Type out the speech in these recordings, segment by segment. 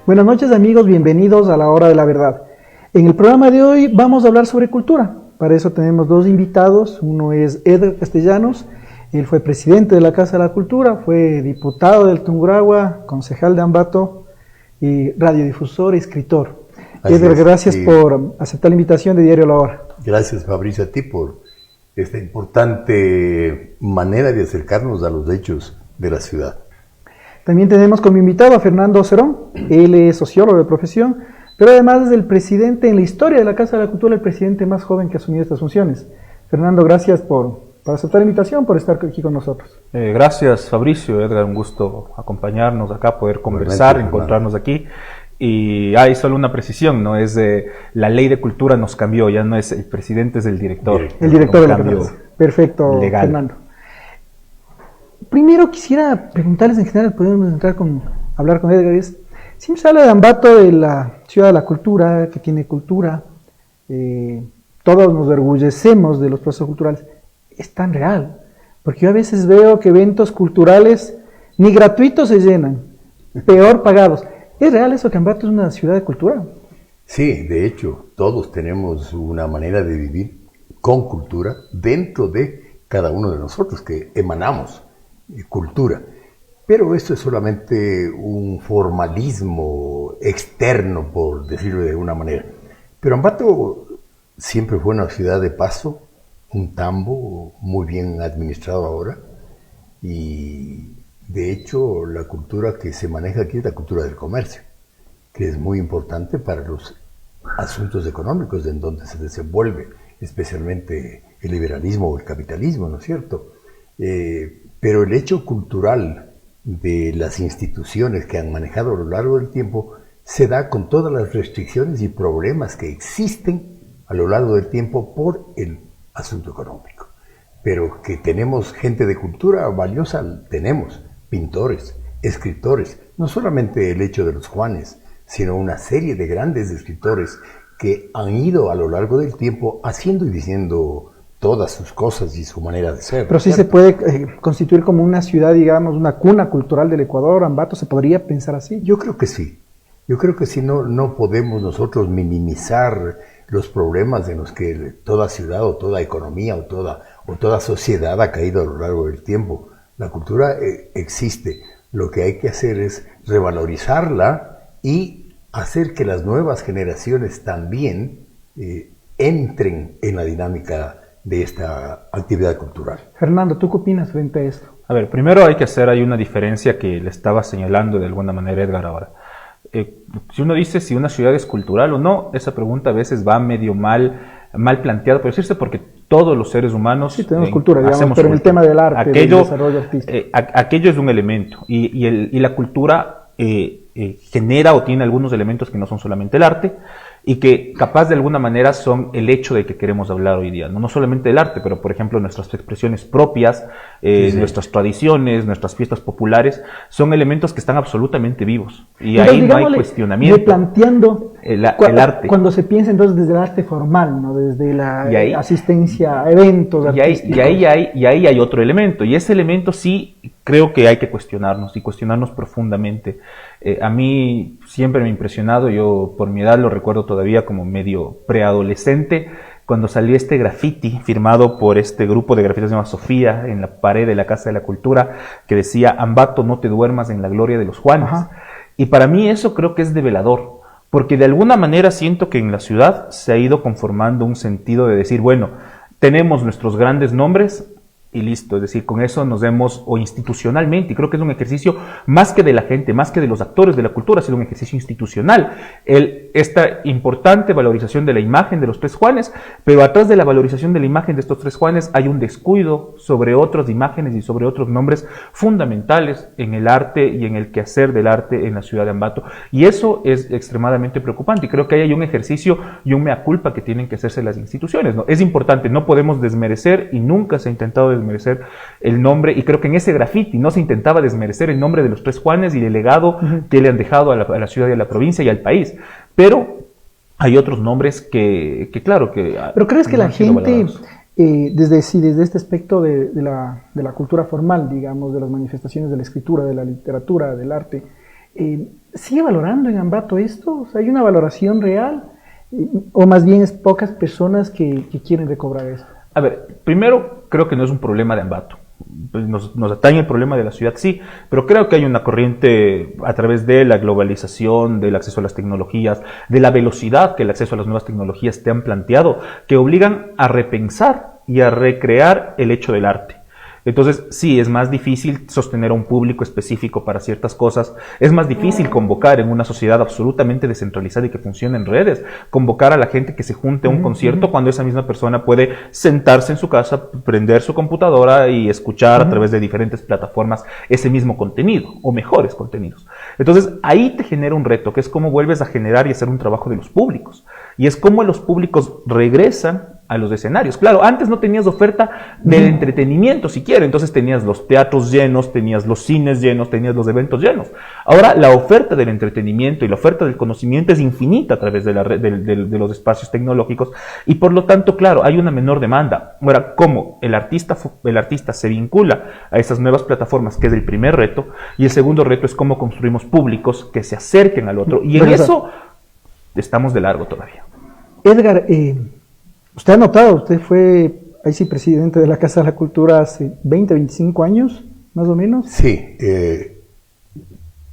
Buenas noches amigos, bienvenidos a la hora de la verdad. En el programa de hoy vamos a hablar sobre cultura. Para eso tenemos dos invitados. Uno es Edgar Castellanos. Él fue presidente de la Casa de la Cultura, fue diputado del Tungurahua, concejal de Ambato y radiodifusor y escritor. Edgar, gracias por aceptar la invitación de Diario La Hora. Gracias, Fabricio, a ti por esta importante manera de acercarnos a los hechos de la ciudad. También tenemos como invitado a Fernando Cerón. Él es sociólogo de profesión, pero además es el presidente en la historia de la Casa de la Cultura, el presidente más joven que ha asumido estas funciones. Fernando, gracias por aceptar la invitación, por estar aquí con nosotros. Gracias, Fabricio, Edgar, un gusto acompañarnos acá, poder conversar, encontrarnos aquí. Y hay solo una precisión, ¿no? Es la ley de cultura nos cambió, ya no es el presidente, es el director. El director de la Casa. Perfecto, legal. Fernando. Primero quisiera preguntarles en general, podemos entrar hablar con Edgar, siempre se habla de Ambato, de la ciudad de la cultura, que tiene cultura, todos nos orgullecemos de los procesos culturales. Es tan real, porque yo a veces veo que eventos culturales ni gratuitos se llenan, peor pagados. ¿Es real eso que Ambato es una ciudad de cultura? Sí, de hecho, todos tenemos una manera de vivir con cultura dentro de cada uno de nosotros, que emanamos cultura. Pero esto es solamente un formalismo externo, por decirlo de alguna manera. Pero Ambato siempre fue una ciudad de paso, un tambo muy bien administrado ahora, y de hecho la cultura que se maneja aquí es la cultura del comercio, que es muy importante para los asuntos económicos en donde se desenvuelve, especialmente el liberalismo o el capitalismo, ¿no es cierto? Pero el hecho cultural de las instituciones que han manejado a lo largo del tiempo se da con todas las restricciones y problemas que existen a lo largo del tiempo por el asunto económico. Pero que tenemos gente de cultura valiosa, tenemos pintores, escritores, no solamente el hecho de los Juanes, sino una serie de grandes escritores que han ido a lo largo del tiempo haciendo y diciendo todas sus cosas y su manera de ser. Pero sí se puede constituir como una ciudad, digamos, una cuna cultural del Ecuador. Ambato, ¿se podría pensar así? Yo creo que sí. Yo creo que sí, no podemos nosotros minimizar los problemas en los que toda ciudad o toda economía o toda sociedad ha caído a lo largo del tiempo. La cultura existe. Lo que hay que hacer es revalorizarla y hacer que las nuevas generaciones también entren en la dinámica de esta actividad cultural. Fernando, ¿tú qué opinas frente a esto? A ver, primero hay que hacer ahí una diferencia que le estaba señalando de alguna manera Edgar ahora. Si uno dice si una ciudad es cultural o no, esa pregunta a veces va medio mal planteada, por decirse, porque todos los seres humanos sí tenemos cultura, digamos, pero en el tema del arte, del desarrollo artístico. Aquello es un elemento, y la cultura genera o tiene algunos elementos que no son solamente el arte, y que capaz de alguna manera son el hecho de que queremos hablar hoy día, no solamente del arte, pero por ejemplo nuestras expresiones propias, nuestras tradiciones, nuestras fiestas populares, son elementos que están absolutamente vivos, y entonces, ahí no hay cuestionamiento. Replanteando el arte. Cuando se piensa entonces desde el arte formal, ¿no? Desde la asistencia a eventos artísticos. Y ahí hay otro elemento, y ese elemento sí creo que hay que cuestionarnos, y cuestionarnos profundamente. A mí siempre me ha impresionado, yo por mi edad lo recuerdo todavía como medio preadolescente, cuando salió este graffiti firmado por este grupo de grafitistas llamado Sofía en la pared de la Casa de la Cultura, que decía: Ambato, no te duermas en la gloria de los Juanes. Ajá. Y para mí eso creo que es develador, porque de alguna manera siento que en la ciudad se ha ido conformando un sentido de decir, bueno, tenemos nuestros grandes nombres y listo, es decir, con eso nos vemos, o institucionalmente, y creo que es un ejercicio más que de la gente, más que de los actores de la cultura, ha sido un ejercicio institucional, esta importante valorización de la imagen de los tres Juanes, pero atrás de la valorización de la imagen de estos tres Juanes hay un descuido sobre otras imágenes y sobre otros nombres fundamentales en el arte y en el quehacer del arte en la ciudad de Ambato, y eso es extremadamente preocupante, y creo que ahí hay un ejercicio y un mea culpa que tienen que hacerse las instituciones, ¿no? Es importante, no podemos desmerecer, y nunca se ha intentado desmerecer el nombre, y creo que en ese graffiti no se intentaba desmerecer el nombre de los tres Juanes y el legado que le han dejado a la ciudad y a la provincia y al país, pero hay otros nombres que claro que... ¿Pero crees que la gente, desde este aspecto de la cultura formal, digamos, de las manifestaciones de la escritura, de la literatura, del arte, ¿Sigue valorando en Ambato esto? O sea, ¿hay una valoración real? ¿O más bien es pocas personas que quieren recobrar eso? A ver, primero creo que no es un problema de Ambato. Pues nos atañe el problema de la ciudad, sí, pero creo que hay una corriente a través de la globalización, del acceso a las tecnologías, de la velocidad que el acceso a las nuevas tecnologías te han planteado, que obligan a repensar y a recrear el hecho del arte. Entonces, sí, es más difícil sostener a un público específico para ciertas cosas, es más difícil convocar en una sociedad absolutamente descentralizada y que funcione en redes, convocar a la gente que se junte a un concierto cuando esa misma persona puede sentarse en su casa, prender su computadora y escuchar a través de diferentes plataformas ese mismo contenido o mejores contenidos. Entonces, ahí te genera un reto, que es cómo vuelves a generar y hacer un trabajo de los públicos. Y es cómo los públicos regresan a los escenarios. Claro, antes no tenías oferta de entretenimiento siquiera, entonces tenías los teatros llenos, tenías los cines llenos, tenías los eventos llenos. Ahora la oferta del entretenimiento y la oferta del conocimiento es infinita a través de los espacios tecnológicos y por lo tanto, claro, hay una menor demanda. Ahora, ¿cómo el artista se vincula a esas nuevas plataformas? Que es el primer reto, y el segundo reto es cómo construimos públicos que se acerquen al otro, y en eso estamos de largo todavía. Edgar, usted ha notado, usted fue, ahí sí, presidente de la Casa de la Cultura hace 20, 25 años, más o menos. Sí,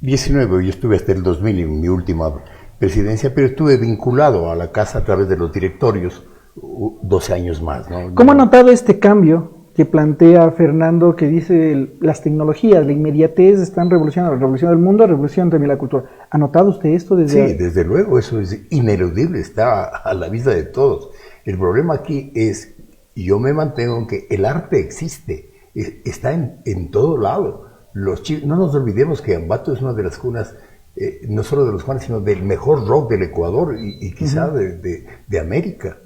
19, yo estuve hasta el 2000 en mi última presidencia, pero estuve vinculado a la Casa a través de los directorios 12 años más, ¿no? ¿Cómo ha notado este cambio que plantea Fernando, que dice las tecnologías, la inmediatez están revolucionando, la revolución del mundo, la revolución también la cultura? ¿Ha notado usted esto desde...? Sí, desde luego, eso es ineludible, está a la vista de todos. El problema aquí es, y yo me mantengo en que el arte existe, está en todo lado. No nos olvidemos que Ambato es una de las cunas, no solo de los Juanes, sino del mejor rock del Ecuador y quizá de América.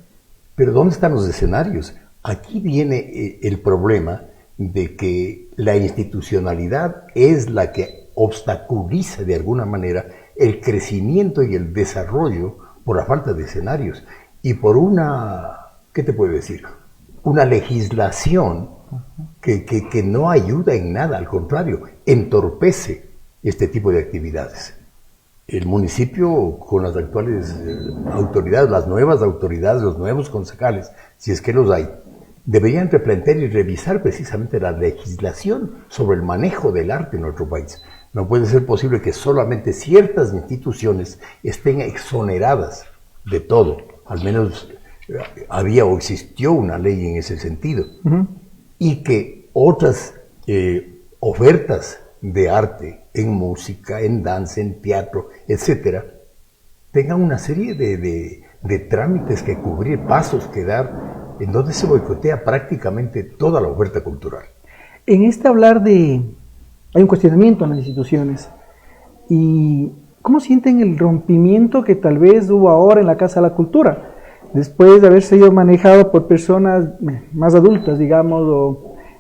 Pero ¿dónde están los escenarios? Aquí viene el problema de que la institucionalidad es la que obstaculiza de alguna manera el crecimiento y el desarrollo por la falta de escenarios. Y por una, ¿qué te puedo decir? Una legislación que no ayuda en nada, al contrario, entorpece este tipo de actividades. El municipio, con las actuales autoridades, las nuevas autoridades, los nuevos concejales, si es que los hay, deberían replantear y revisar precisamente la legislación sobre el manejo del arte en nuestro país. No puede ser posible que solamente ciertas instituciones estén exoneradas de todo. Al menos había o existió una ley en ese sentido, y que otras ofertas de arte en música, en danza, en teatro, etcétera, tengan una serie de trámites que cubrir, pasos que dar, en donde se boicotea prácticamente toda la oferta cultural. En este hablar hay un cuestionamiento en las instituciones, y ¿cómo sienten el rompimiento que tal vez hubo ahora en la Casa de la Cultura? Después de haber sido manejado por personas más adultas, digamos,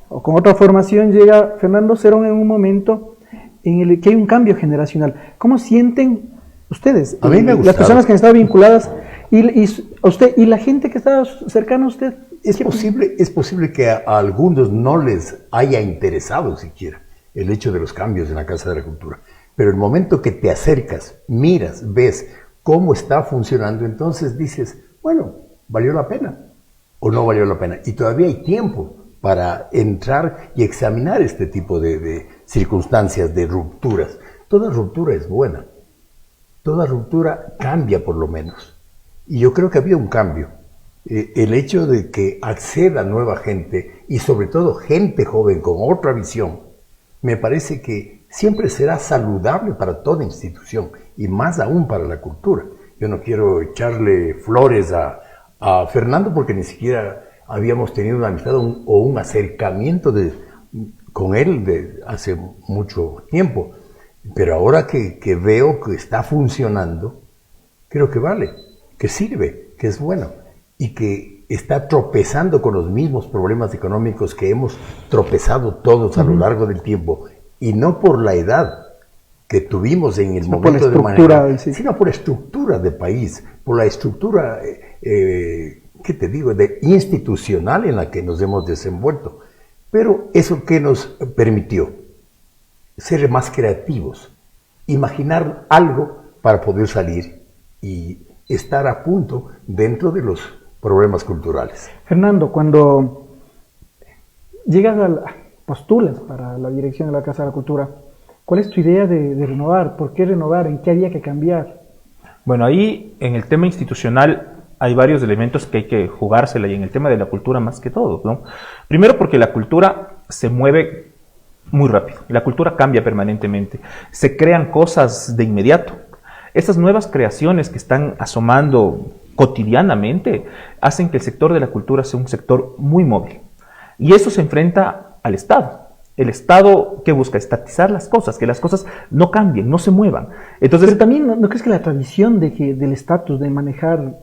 o con otra formación, llega Fernando Cerón en un momento en el que hay un cambio generacional. ¿Cómo sienten ustedes, a mí me ha las personas que han estado vinculadas, y usted y la gente que está cercana a usted? Es posible que a algunos no les haya interesado siquiera el hecho de los cambios en la Casa de la Cultura. Pero el momento que te acercas, miras, ves cómo está funcionando, entonces dices, bueno, ¿valió la pena o no valió la pena? Y todavía hay tiempo para entrar y examinar este tipo de circunstancias, de rupturas. Toda ruptura es buena, toda ruptura cambia por lo menos. Y yo creo que había un cambio. El hecho de que acceda nueva gente, y sobre todo gente joven con otra visión, me parece que siempre será saludable para toda institución, y más aún para la cultura. Yo no quiero echarle flores a Fernando porque ni siquiera habíamos tenido una amistad o un acercamiento con él hace mucho tiempo. Pero ahora que veo que está funcionando, creo que vale, que sirve, que es bueno, y que está tropezando con los mismos problemas económicos que hemos tropezado todos a lo largo del tiempo, y no por la edad que tuvimos en el momento de manejar, sino por la estructura de país, por la estructura, ¿qué te digo?, institucional en la que nos hemos desenvuelto. Pero eso que nos permitió ser más creativos, imaginar algo para poder salir y estar a punto dentro de los problemas culturales. Fernando, cuando llegas postulas para la dirección de la Casa de la Cultura, ¿cuál es tu idea de renovar? ¿Por qué renovar? ¿En qué había que cambiar? Bueno, ahí en el tema institucional hay varios elementos que hay que jugársela, y en el tema de la cultura más que todo, ¿no? Primero, porque la cultura se mueve muy rápido, la cultura cambia permanentemente, se crean cosas de inmediato. Estas nuevas creaciones que están asomando cotidianamente hacen que el sector de la cultura sea un sector muy móvil, y eso se enfrenta al Estado. El Estado, ¿qué busca? Estatizar las cosas, que las cosas no cambien, no se muevan. Entonces, pero también, ¿no crees que la tradición del estatus, de manejar,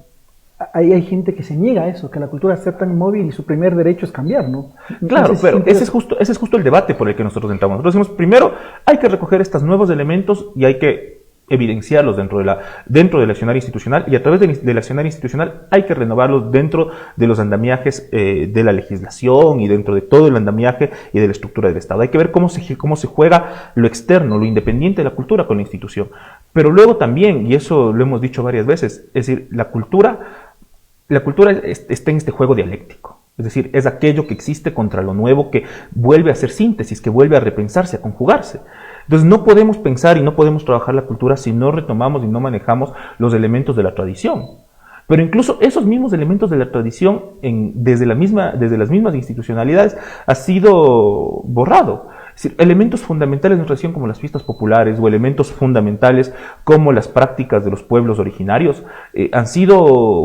hay gente que se niega a eso, que la cultura sea tan móvil y su primer derecho es cambiar, ¿no? Claro, pero ese es justo el debate por el que nosotros entramos. Nosotros decimos, primero, hay que recoger estos nuevos elementos y hay que evidenciarlos dentro del accionar institucional, y a través del accionar institucional hay que renovarlos dentro de los andamiajes de la legislación y dentro de todo el andamiaje y de la estructura del Estado. Hay que ver cómo se juega lo externo, lo independiente de la cultura con la institución. Pero luego también, y eso lo hemos dicho varias veces, es decir, la cultura está en este juego dialéctico. Es decir, es aquello que existe contra lo nuevo, que vuelve a hacer síntesis, que vuelve a repensarse, a conjugarse. Entonces no podemos pensar y no podemos trabajar la cultura si no retomamos y no manejamos los elementos de la tradición. Pero incluso esos mismos elementos de la tradición desde las mismas institucionalidades ha sido borrado. Es decir, elementos fundamentales de nuestra tradición como las fiestas populares o elementos fundamentales como las prácticas de los pueblos originarios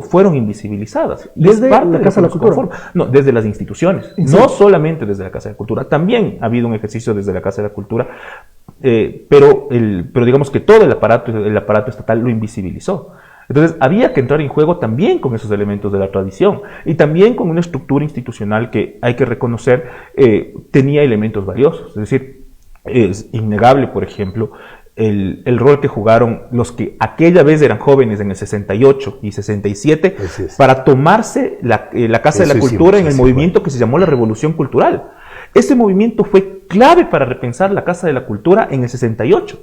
fueron invisibilizadas. ¿Desde la Casa de la Cultura? No, desde las instituciones. No solamente desde la Casa de la Cultura. También ha habido un ejercicio desde la Casa de la Cultura, pero digamos que todo el aparato estatal lo invisibilizó. Entonces había que entrar en juego también con esos elementos de la tradición y también con una estructura institucional que hay que reconocer tenía elementos valiosos. Es decir, es innegable, por ejemplo, el rol que jugaron los que aquella vez eran jóvenes en el 68 y 67 para tomarse la Casa de la Cultura en el movimiento que se llamó la Revolución Cultural. Ese movimiento fue clave para repensar la Casa de la Cultura en el 68.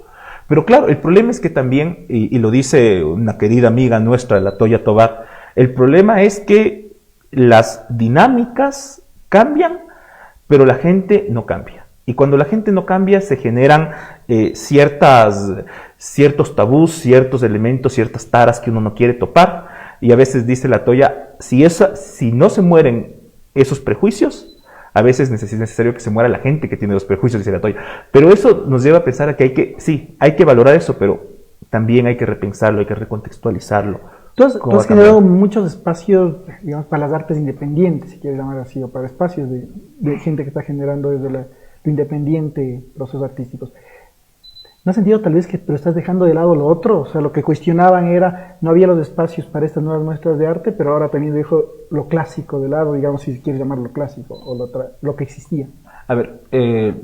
Pero claro, el problema es que también, y lo dice una querida amiga nuestra, la Toya Tobar, el problema es que las dinámicas cambian, pero la gente no cambia. Y cuando la gente no cambia, se generan ciertos tabús, ciertos elementos, ciertas taras que uno no quiere topar. Y a veces dice la Toya, si no se mueren esos prejuicios, a veces es necesario que se muera la gente que tiene los prejuicios, dice la Toya. Pero eso nos lleva a pensar a que hay que valorar eso, pero también hay que repensarlo, hay que recontextualizarlo. Tú has generado muchos espacios, digamos, para las artes independientes, si quieres llamar así, o para espacios de gente que está generando desde lo independiente procesos artísticos. ¿No has sentido tal vez pero estás dejando de lado lo otro? O sea, lo que cuestionaban era, no había los espacios para estas nuevas muestras de arte, pero ahora también dejo lo clásico de lado, digamos, si quieres llamarlo clásico, o lo que existía. A ver,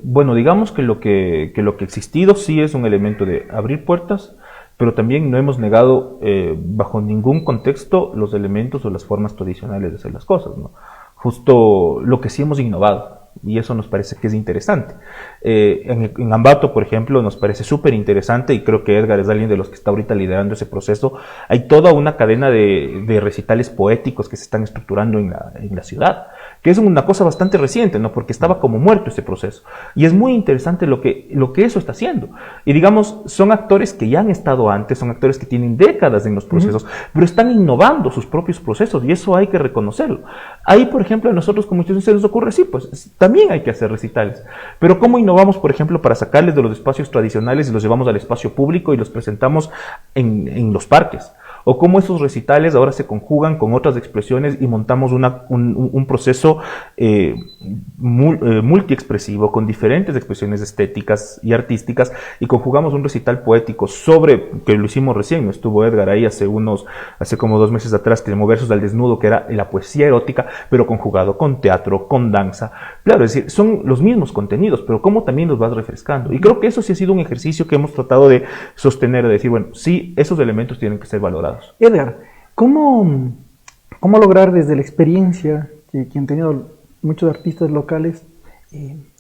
bueno, digamos que lo que ha existido sí es un elemento de abrir puertas, pero también no hemos negado bajo ningún contexto los elementos o las formas tradicionales de hacer las cosas, ¿no? Justo lo que sí hemos innovado. Y eso nos parece que es interesante. En Ambato, por ejemplo, nos parece súper interesante, y creo que Edgar es alguien de los que está ahorita liderando ese proceso. Hay toda una cadena de recitales poéticos que se están estructurando en la ciudad, que es una cosa bastante reciente, ¿no? Porque estaba como muerto ese proceso. Y es muy interesante lo que eso está haciendo. Y digamos, son actores que ya han estado antes, son actores que tienen décadas en los procesos, pero están innovando sus propios procesos, y eso hay que reconocerlo. Ahí, por ejemplo, a nosotros como institución se nos ocurre, sí, pues también hay que hacer recitales. Pero ¿cómo innovamos, por ejemplo, para sacarles de los espacios tradicionales y los llevamos al espacio público y los presentamos en los parques? O cómo esos recitales ahora se conjugan con otras expresiones y montamos un proceso multiexpresivo con diferentes expresiones estéticas y artísticas, y conjugamos un recital poético que lo hicimos recién, ¿no? Estuvo Edgar ahí hace como 2 meses atrás, que llamó Versos al Desnudo, que era la poesía erótica, pero conjugado con teatro, con danza. Claro, es decir, son los mismos contenidos, pero cómo también los vas refrescando. Y creo que eso sí ha sido un ejercicio que hemos tratado de sostener, de decir, bueno, sí, esos elementos tienen que ser valorados. Edgar, ¿cómo lograr desde la experiencia que han tenido muchos artistas locales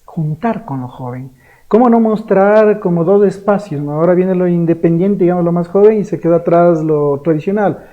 juntar con lo joven? ¿Cómo no mostrar como dos espacios, ¿no? Ahora viene lo independiente, digamos, lo más joven, y se queda atrás lo tradicional,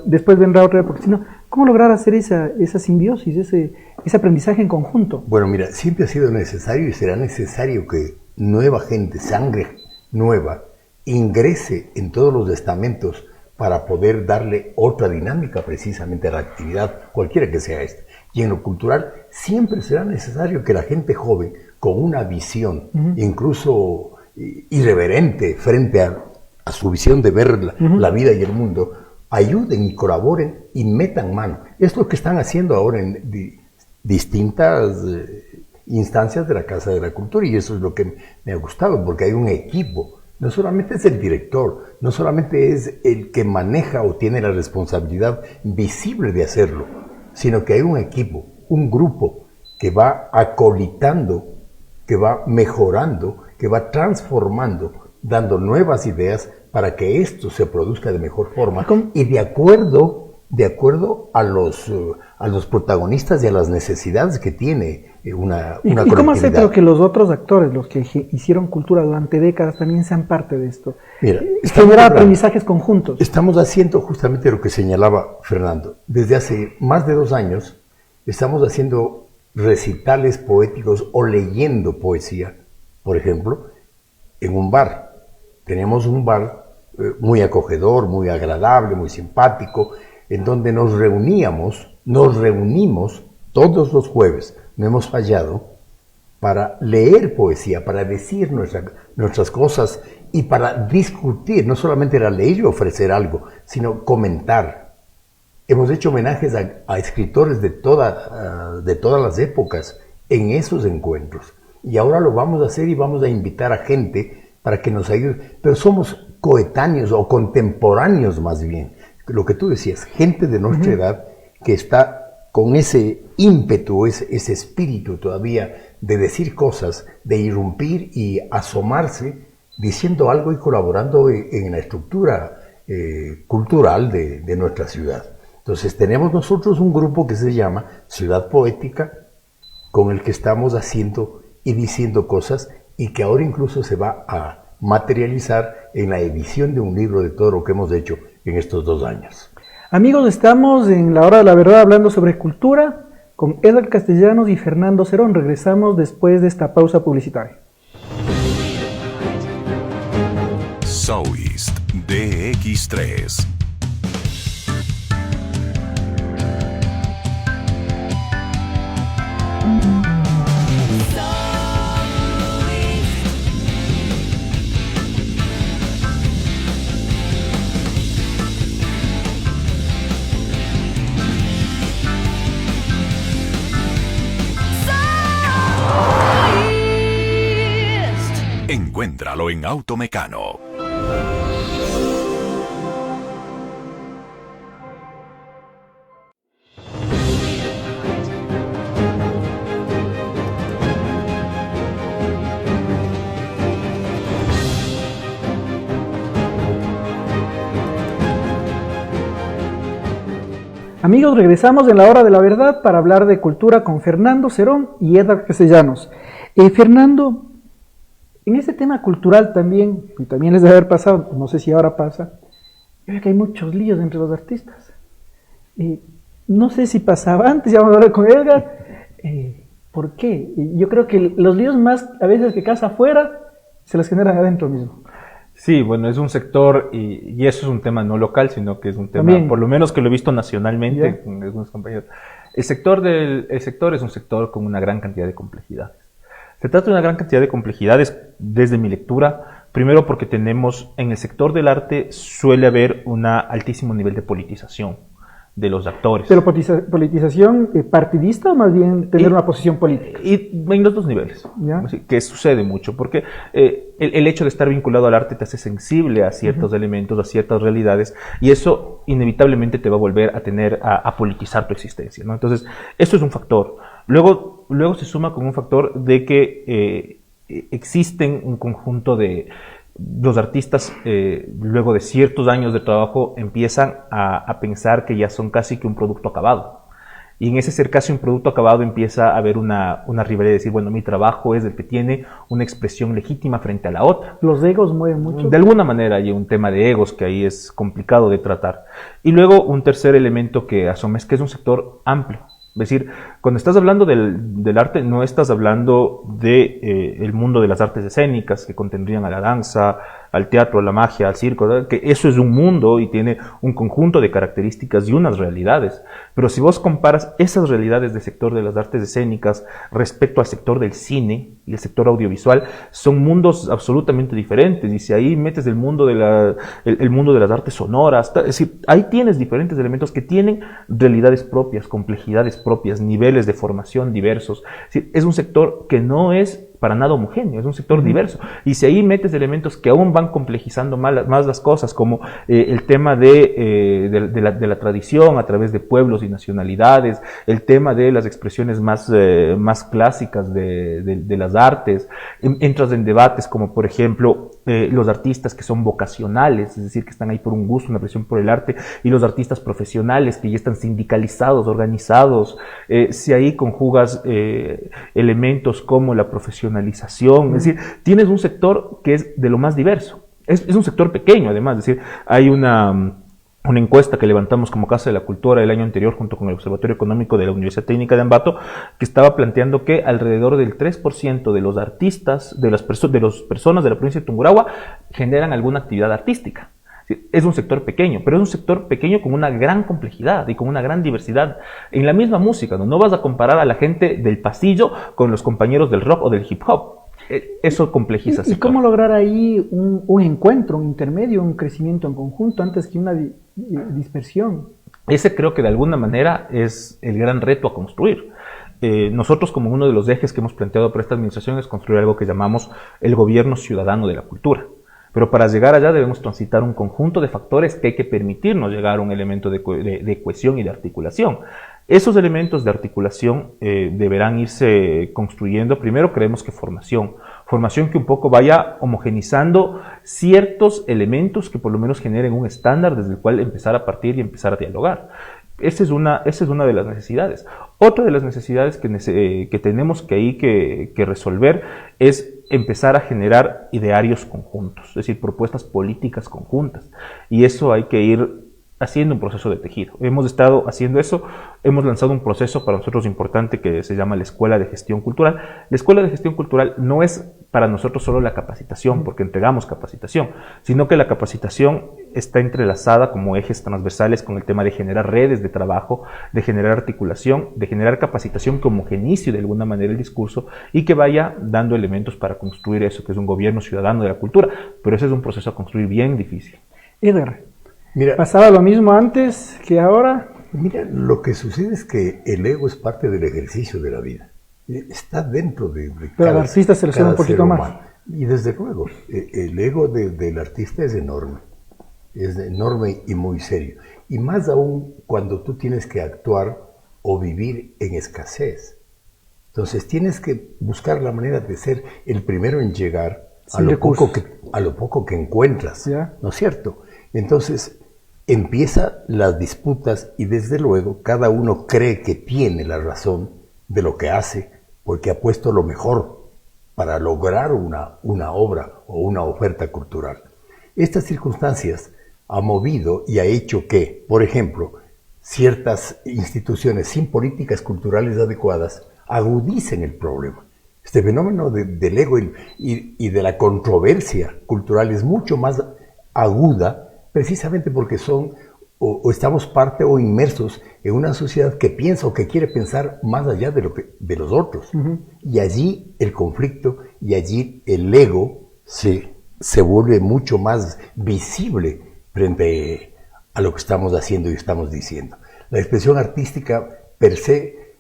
después vendrá otra época. Sino, ¿cómo lograr hacer esa simbiosis, ese aprendizaje en conjunto? Bueno, mira, siempre ha sido necesario y será necesario que nueva gente, sangre nueva, ingrese en todos los estamentos para poder darle otra dinámica precisamente a la actividad, cualquiera que sea esta. Y en lo cultural siempre será necesario que la gente joven, con una visión, incluso irreverente frente a su visión de ver la vida y el mundo, ayuden y colaboren y metan mano. Es lo que están haciendo ahora en distintas instancias de la Casa de la Cultura, y eso es lo que me ha gustado, porque hay un equipo. No solamente es el director, no solamente es el que maneja o tiene la responsabilidad visible de hacerlo, sino que hay un equipo, un grupo que va acolitando, que va mejorando, que va transformando, dando nuevas ideas para que esto se produzca de mejor forma y de acuerdo a los protagonistas y a las necesidades que tiene una colectividad. ¿Y cómo hacer que los otros actores, los que hicieron cultura durante décadas, también sean parte de esto? Mira, generar aprendizajes conjuntos. Estamos haciendo justamente lo que señalaba Fernando. Desde hace más de 2 años estamos haciendo recitales poéticos o leyendo poesía, por ejemplo, en un bar. Tenemos un bar muy acogedor, muy agradable, muy simpático, en donde nos reunimos todos los jueves, no hemos fallado, para leer poesía, para decir nuestras cosas y para discutir. No solamente era leer y ofrecer algo, sino comentar. Hemos hecho homenajes a escritores de todas las épocas en esos encuentros. Y ahora lo vamos a hacer y vamos a invitar a gente para que nos ayude. Pero somos coetáneos o contemporáneos más bien. Lo que tú decías, gente de nuestra edad que está con ese ímpetu, ese espíritu todavía de decir cosas, de irrumpir y asomarse, diciendo algo y colaborando en la estructura cultural de nuestra ciudad. Entonces tenemos nosotros un grupo que se llama Ciudad Poética, con el que estamos haciendo y diciendo cosas, y que ahora incluso se va a materializar en la edición de un libro de todo lo que hemos hecho en estos 2 años. Amigos, estamos en la hora de la verdad hablando sobre cultura con Edgar Castellanos y Fernando Cerón. Regresamos después de esta pausa publicitaria. Southeast DX3. Encuéntralo en Automecano. Amigos, regresamos en la hora de la verdad para hablar de cultura con Fernando Cerón y Edgar Castellanos. Fernando, en este tema cultural también, y también les debe haber pasado, no sé si ahora pasa, yo veo que hay muchos líos entre los artistas. No sé si pasaba antes, ya vamos a hablar con Edgar. ¿Por qué? Yo creo que los líos más a veces que casa afuera se los generan adentro mismo. Sí, bueno, es un sector, y eso es un tema no local, sino que es un tema, también, por lo menos que lo he visto nacionalmente con algunos compañeros. El sector es un sector con una gran cantidad de complejidades. Se trata de una gran cantidad de complejidades desde mi lectura, primero porque tenemos, en el sector del arte suele haber un altísimo nivel de politización de los actores. ¿Pero politización partidista o más bien tener una posición política? Y en los 2 niveles, que sucede mucho, porque el hecho de estar vinculado al arte te hace sensible a ciertos elementos, a ciertas realidades, y eso inevitablemente te va a volver a politizar tu existencia, ¿no? Entonces, eso es un factor. Luego se suma con un factor de que existen un conjunto de... Los artistas, luego de ciertos años de trabajo, empiezan a pensar que ya son casi que un producto acabado. Y en ese ser casi un producto acabado empieza a haber una rivalidad de decir, bueno, mi trabajo es el que tiene una expresión legítima frente a la otra. Los egos mueven mucho. De alguna manera hay un tema de egos que ahí es complicado de tratar. Y luego un tercer elemento que asoma es que es un sector amplio. Es decir, cuando estás hablando del arte, no estás hablando de el mundo de las artes escénicas que contendrían a la danza, al teatro, a la magia, al circo, ¿verdad? Que eso es un mundo y tiene un conjunto de características y unas realidades. Pero si vos comparas esas realidades del sector de las artes escénicas respecto al sector del cine y el sector audiovisual, son mundos absolutamente diferentes. Y si ahí metes el mundo el mundo de las artes sonoras, es decir, ahí tienes diferentes elementos que tienen realidades propias, complejidades propias, niveles de formación diversos. Es decir, es un sector que no es para nada homogéneo, es un sector diverso. Y si ahí metes elementos que aún van complejizando más las cosas, como el tema de la tradición a través de pueblos y nacionalidades, el tema de las expresiones más clásicas de las artes, entras en debates como, por ejemplo, los artistas que son vocacionales, es decir, que están ahí por un gusto, una presión por el arte, y los artistas profesionales que ya están sindicalizados, organizados. Si ahí conjugas elementos como la profesionalización, es decir, tienes un sector que es de lo más diverso. Es un sector pequeño, además, es decir, hay una encuesta que levantamos como Casa de la Cultura el año anterior junto con el Observatorio Económico de la Universidad Técnica de Ambato, que estaba planteando que alrededor del 3% de los artistas, de las personas de la provincia de Tungurahua, generan alguna actividad artística. Es un sector pequeño, pero es un sector pequeño con una gran complejidad y con una gran diversidad. En la misma música, no vas a comparar a la gente del pasillo con los compañeros del rock o del hip hop. Eso complejiza. ¿Y cómo lograr ahí un encuentro, un intermedio, un crecimiento en conjunto antes que una dispersión? Ese creo que de alguna manera es el gran reto a construir. Nosotros, como uno de los ejes que hemos planteado para esta administración, es construir algo que llamamos el gobierno ciudadano de la cultura. Pero para llegar allá debemos transitar un conjunto de factores que hay que permitirnos llegar a un elemento de cohesión y de articulación. Esos elementos de articulación deberán irse construyendo. Primero creemos que formación que un poco vaya homogenizando ciertos elementos que por lo menos generen un estándar desde el cual empezar a partir y empezar a dialogar. Esa es una de las necesidades. Otra de las necesidades que tenemos que resolver es empezar a generar idearios conjuntos, es decir, propuestas políticas conjuntas. Y eso hay que ir haciendo un proceso de tejido. Hemos estado haciendo eso, hemos lanzado un proceso para nosotros importante que se llama la Escuela de Gestión Cultural. La Escuela de Gestión Cultural no es para nosotros solo la capacitación, porque entregamos capacitación, sino que la capacitación está entrelazada como ejes transversales con el tema de generar redes de trabajo, de generar articulación, de generar capacitación que homogenice de alguna manera el discurso y que vaya dando elementos para construir eso, que es un gobierno ciudadano de la cultura. Pero ese es un proceso a construir bien difícil. Edgar, mira, ¿pasaba lo mismo antes que ahora? Mira, lo que sucede es que el ego es parte del ejercicio de la vida. Está dentro de pero al artista se le suena un poquito más. Y desde luego, el ego del artista es enorme y muy serio. Y más aún cuando tú tienes que actuar o vivir en escasez. Entonces tienes que buscar la manera de ser el primero en llegar a lo poco que encuentras, ¿ya? ¿No es cierto? Entonces empiezan las disputas y desde luego cada uno cree que tiene la razón de lo que hace porque ha puesto lo mejor para lograr una obra o una oferta cultural. Estas circunstancias han movido y ha hecho que, por ejemplo, ciertas instituciones sin políticas culturales adecuadas agudicen el problema. Este fenómeno del ego y de la controversia cultural es mucho más aguda precisamente porque o estamos parte o inmersos en una sociedad que piensa o que quiere pensar más allá de los otros. Uh-huh. Y allí el conflicto y allí el ego se vuelve mucho más visible frente a lo que estamos haciendo y estamos diciendo. La expresión artística per se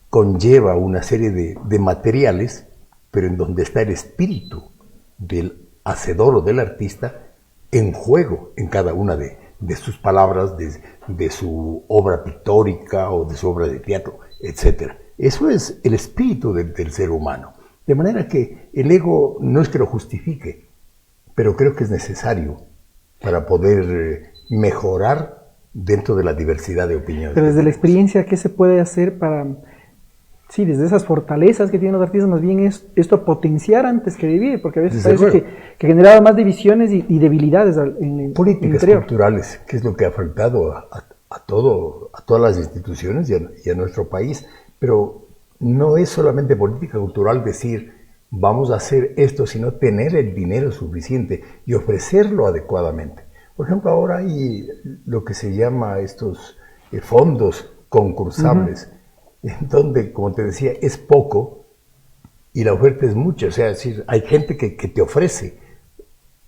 conlleva una serie de materiales, pero en donde está el espíritu del hacedor o del artista en juego en cada una de sus palabras, de su obra pictórica o de su obra de teatro, etc. Eso es el espíritu del ser humano. De manera que el ego no es que lo justifique, pero creo que es necesario para poder mejorar dentro de la diversidad de opiniones. Pero desde la experiencia, ¿qué se puede hacer para, sí, desde esas fortalezas que tienen los artistas, más bien es esto potenciar antes que dividir? Porque a veces parece que generaba más divisiones y debilidades en el políticas interior. culturales, que es lo que ha faltado a todas las instituciones y a nuestro país. Pero no es solamente política cultural decir vamos a hacer esto, sino tener el dinero suficiente y ofrecerlo adecuadamente. Por ejemplo, ahora hay lo que se llama estos fondos concursables, en donde, como te decía, es poco y la oferta es mucha. O sea, es decir, hay gente que te ofrece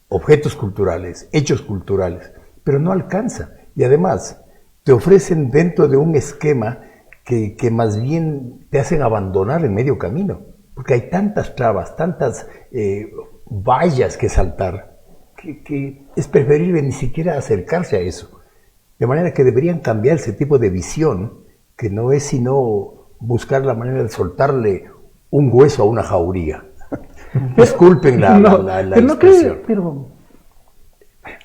objetos culturales, hechos culturales, pero no alcanza. Y además, te ofrecen dentro de un esquema que más bien te hacen abandonar en medio camino, porque hay tantas trabas, tantas vallas que saltar, que es preferible ni siquiera acercarse a eso. De manera que deberían cambiar ese tipo de visión, que no es sino buscar la manera de soltarle un hueso a una jauría. Disculpen la expresión. Pero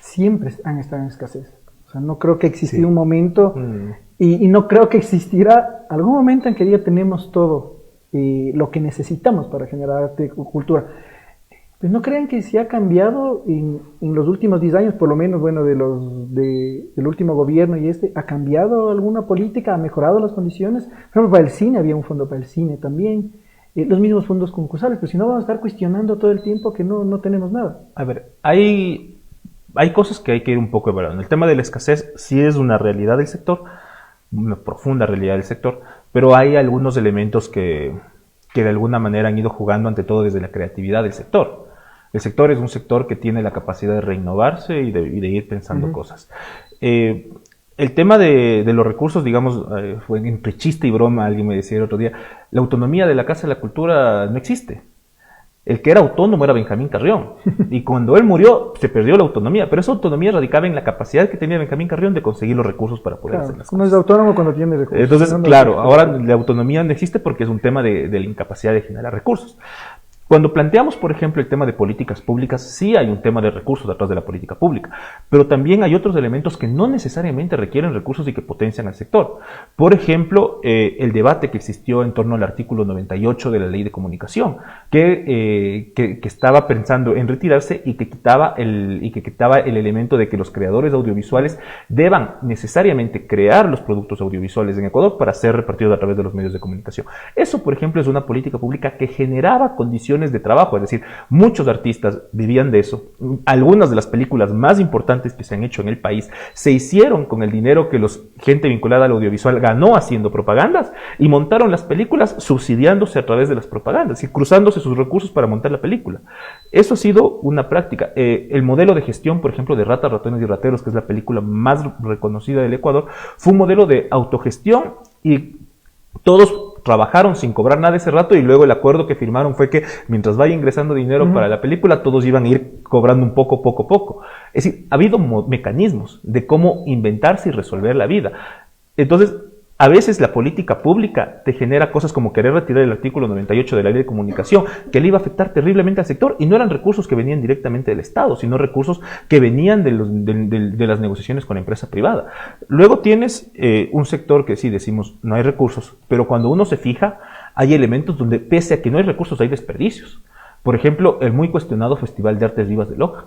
siempre han estado en escasez. O sea, no creo que existiera un momento, y no creo que existirá algún momento en que ya tenemos todo lo que necesitamos para generar arte y cultura. Pues no crean que se ha cambiado en los últimos 10 años, por lo menos, bueno, del último gobierno y ha cambiado alguna política, ha mejorado las condiciones. Por ejemplo, para el cine había un fondo para el cine también, los mismos fondos concursables, pero si no vamos a estar cuestionando todo el tiempo que no tenemos nada. A ver, hay cosas que hay que ir un poco evaluando. El tema de la escasez sí es una realidad del sector, una profunda realidad del sector, pero hay algunos elementos que de alguna manera han ido jugando ante todo desde la creatividad del sector. El sector es un sector que tiene la capacidad de reinnovarse y de ir pensando cosas. El tema de los recursos, digamos, fue entre chiste y broma, alguien me decía el otro día, la autonomía de la Casa de la Cultura no existe. El que era autónomo era Benjamín Carrión, y cuando él murió se perdió la autonomía, pero esa autonomía radicaba en la capacidad que tenía Benjamín Carrión de conseguir los recursos para poder hacer las cosas. Uno es autónomo cuando tiene recursos. Entonces, claro, ahora la autonomía no existe porque es un tema de la incapacidad de generar recursos. Cuando planteamos, por ejemplo, el tema de políticas públicas, sí hay un tema de recursos detrás de la política pública, pero también hay otros elementos que no necesariamente requieren recursos y que potencian al sector. Por ejemplo, el debate que existió en torno al artículo 98 de la Ley de Comunicación, que estaba pensando en retirarse y que quitaba el elemento de que los creadores audiovisuales deban necesariamente crear los productos audiovisuales en Ecuador para ser repartidos a través de los medios de comunicación. Eso, por ejemplo, es una política pública que generaba condiciones de trabajo, es decir, muchos artistas vivían de eso. Algunas de las películas más importantes que se han hecho en el país se hicieron con el dinero que gente vinculada al audiovisual ganó haciendo propagandas, y montaron las películas subsidiándose a través de las propagandas y cruzándose sus recursos para montar la película. Eso ha sido una práctica. El modelo de gestión, por ejemplo, de Ratas, Ratones y Rateros, que es la película más reconocida del Ecuador, fue un modelo de autogestión, y todos trabajaron sin cobrar nada ese rato, y luego el acuerdo que firmaron fue que mientras vaya ingresando dinero para la película, todos iban a ir cobrando un poco a poco. Es decir, ha habido mecanismos de cómo inventarse y resolver la vida. Entonces, a veces la política pública te genera cosas como querer retirar el artículo 98 de la Ley de Comunicación, que le iba a afectar terriblemente al sector, y no eran recursos que venían directamente del Estado, sino recursos que venían de las negociaciones con la empresa privada. Luego tienes un sector que sí decimos no hay recursos, pero cuando uno se fija, hay elementos donde pese a que no hay recursos hay desperdicios. Por ejemplo, el muy cuestionado Festival de Artes Vivas de Loja.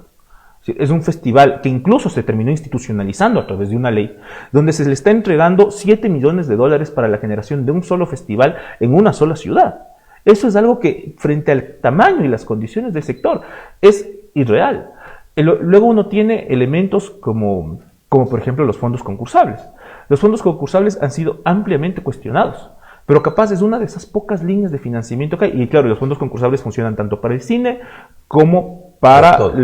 Es un festival que incluso se terminó institucionalizando a través de una ley, donde se le está entregando $7 millones para la generación de un solo festival en una sola ciudad. Eso es algo que, frente al tamaño y las condiciones del sector, es irreal. Luego uno tiene elementos como por ejemplo los fondos concursables. Los fondos concursables han sido ampliamente cuestionados, pero capaz es una de esas pocas líneas de financiamiento que hay. Y claro, los fondos concursables funcionan tanto para el cine como para todo.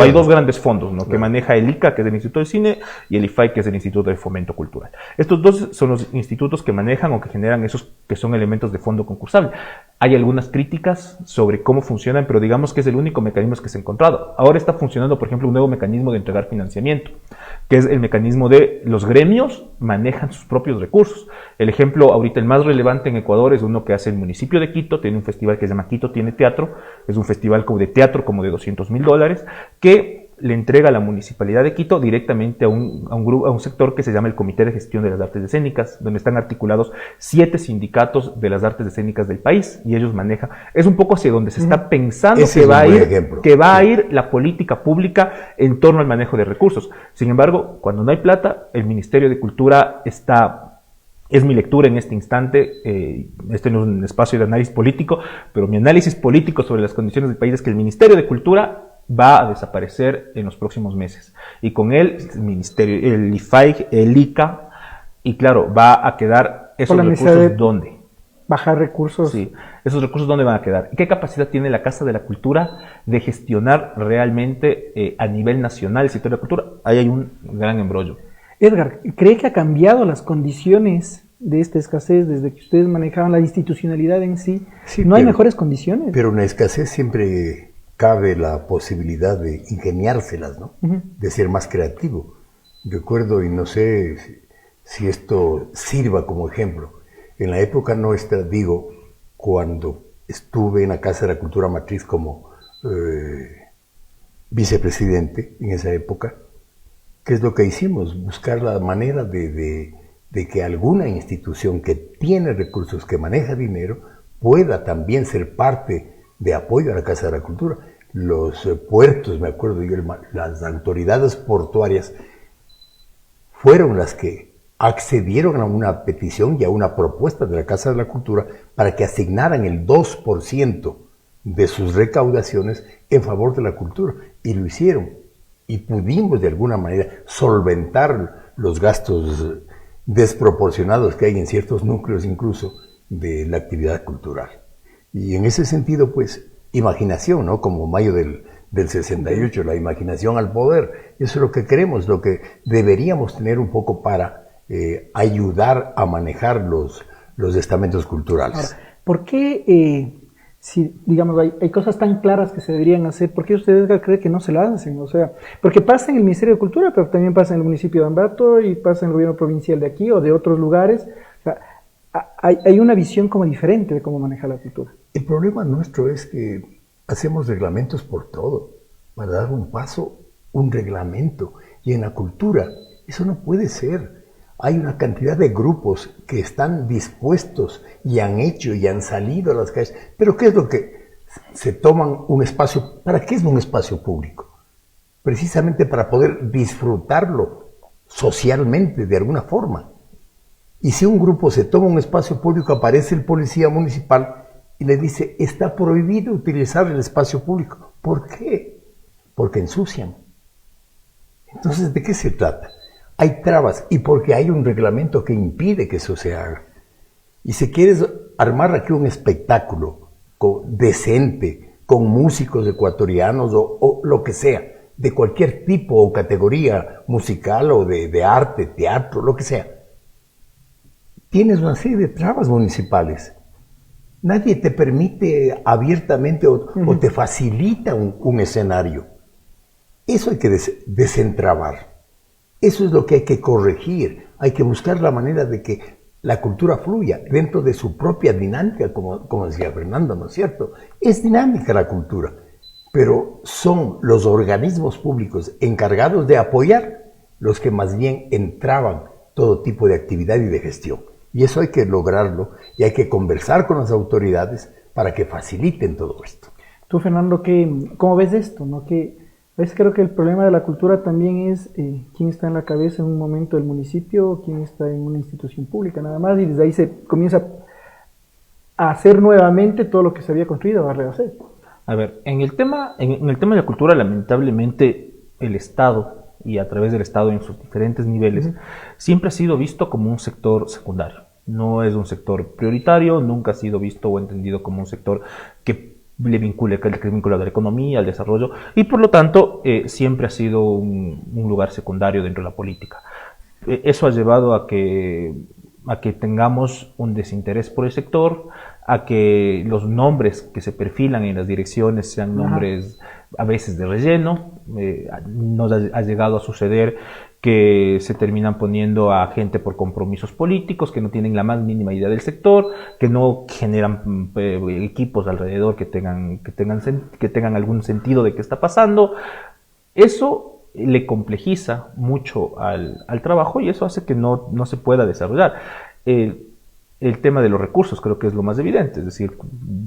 Hay dos grandes fondos, ¿no? Que maneja el ICA, que es el Instituto del Cine, y el IFAI, que es el Instituto de Fomento Cultural. Estos dos son los institutos que manejan o que generan esos que son elementos de fondo concursable. Hay algunas críticas sobre cómo funcionan, pero digamos que es el único mecanismo que se ha encontrado. Ahora está funcionando, por ejemplo, un nuevo mecanismo de entregar financiamiento, que es el mecanismo de los gremios manejan sus propios recursos. El ejemplo ahorita el más relevante en Ecuador es uno que hace el municipio de Quito, tiene un festival que se llama Quito Tiene Teatro, es un festival de teatro como de $200,000, que le entrega a la Municipalidad de Quito directamente a un sector que se llama el Comité de Gestión de las Artes Escénicas, donde están articulados 7 sindicatos de las artes escénicas del país, y ellos manejan. Es un poco hacia donde se está pensando que va a ir la política pública en torno al manejo de recursos. Sin embargo, cuando no hay plata, el Ministerio de Cultura es mi lectura en este instante. Este no es un espacio de análisis político, pero mi análisis político sobre las condiciones del país es que el Ministerio de Cultura va a desaparecer en los próximos meses. Y con él, el IFAIG, el ICA, y claro, va a quedar esos recursos, ¿dónde? Bajar recursos. Sí, esos recursos, ¿dónde van a quedar? ¿Qué capacidad tiene la Casa de la Cultura de gestionar realmente a nivel nacional el sector de la cultura? Ahí hay un gran embrollo. Edgar, ¿cree que ha cambiado las condiciones de esta escasez desde que ustedes manejaban la institucionalidad en sí? Sí, ¿No hay mejores condiciones? Pero en la escasez siempre cabe la posibilidad de ingeniárselas, ¿no? De ser más creativo. Recuerdo, y no sé si esto sirva como ejemplo, en la época nuestra, digo, cuando estuve en la Casa de la Cultura Matriz como vicepresidente en esa época, ¿qué es lo que hicimos? Buscar la manera de que alguna institución que tiene recursos, que maneja dinero, pueda también ser parte de apoyo a la Casa de la Cultura. Los puertos, me acuerdo yo, las autoridades portuarias fueron las que accedieron a una petición y a una propuesta de la Casa de la Cultura para que asignaran el 2% de sus recaudaciones en favor de la cultura, y lo hicieron, y pudimos de alguna manera solventar los gastos desproporcionados que hay en ciertos núcleos incluso de la actividad cultural. Y en ese sentido, pues, imaginación, ¿no? Como Mayo del 68, la imaginación al poder. Eso es lo que queremos, lo que deberíamos tener un poco para ayudar a manejar los estamentos culturales. Ahora, ¿por qué, si digamos hay cosas tan claras que se deberían hacer, por qué usted, Edgar, cree que no se las hacen? O sea, porque pasa en el Ministerio de Cultura, pero también pasa en el municipio de Ambato y pasa en el gobierno provincial de aquí o de otros lugares. O sea, hay una visión como diferente de cómo manejar la cultura. El problema nuestro es que hacemos reglamentos por todo. Para dar un paso, un reglamento. Y en la cultura, eso no puede ser. Hay una cantidad de grupos que están dispuestos y han hecho y han salido a las calles. Pero ¿qué es lo que se toman un espacio? ¿Para qué es un espacio público? Precisamente para poder disfrutarlo socialmente de alguna forma. Y si un grupo se toma un espacio público, aparece el policía municipal y le dice, está prohibido utilizar el espacio público. ¿Por qué? Porque ensucian. Entonces, ¿de qué se trata? Hay trabas, y porque hay un reglamento que impide que eso se haga. Y si quieres armar aquí un espectáculo decente, con músicos ecuatorianos o lo que sea, de cualquier tipo o categoría musical o de arte, teatro, lo que sea, tienes una serie de trabas municipales. Nadie te permite abiertamente o te facilita un escenario. Eso hay que desentrabar. Eso es lo que hay que corregir. Hay que buscar la manera de que la cultura fluya dentro de su propia dinámica, como decía Fernando, ¿no es cierto? Es dinámica la cultura, pero son los organismos públicos encargados de apoyar los que más bien entraban todo tipo de actividad y de gestión. Y eso hay que lograrlo y hay que conversar con las autoridades para que faciliten todo esto. Tú, Fernando, ¿cómo ves esto? ¿No? Creo que el problema de la cultura también es quién está en la cabeza en un momento del municipio, quién está en una institución pública, nada más, y desde ahí se comienza a hacer nuevamente todo lo que se había construido, a rehacer. A ver, en el tema de la cultura, lamentablemente, el Estado, y a través del Estado en sus diferentes niveles, siempre ha sido visto como un sector secundario. No es un sector prioritario, nunca ha sido visto o entendido como un sector que le vincule, que es vinculado a la economía, al desarrollo, y por lo tanto siempre ha sido un lugar secundario dentro de la política. Eso ha llevado a que tengamos un desinterés por el sector, a que los nombres que se perfilan en las direcciones sean nombres a veces de relleno. Nos ha llegado a suceder que se terminan poniendo a gente por compromisos políticos, que no tienen la más mínima idea del sector, que no generan equipos alrededor que tengan algún sentido de qué está pasando. Eso le complejiza mucho al trabajo y eso hace que no se pueda desarrollar. El tema de los recursos creo que es lo más evidente, es decir,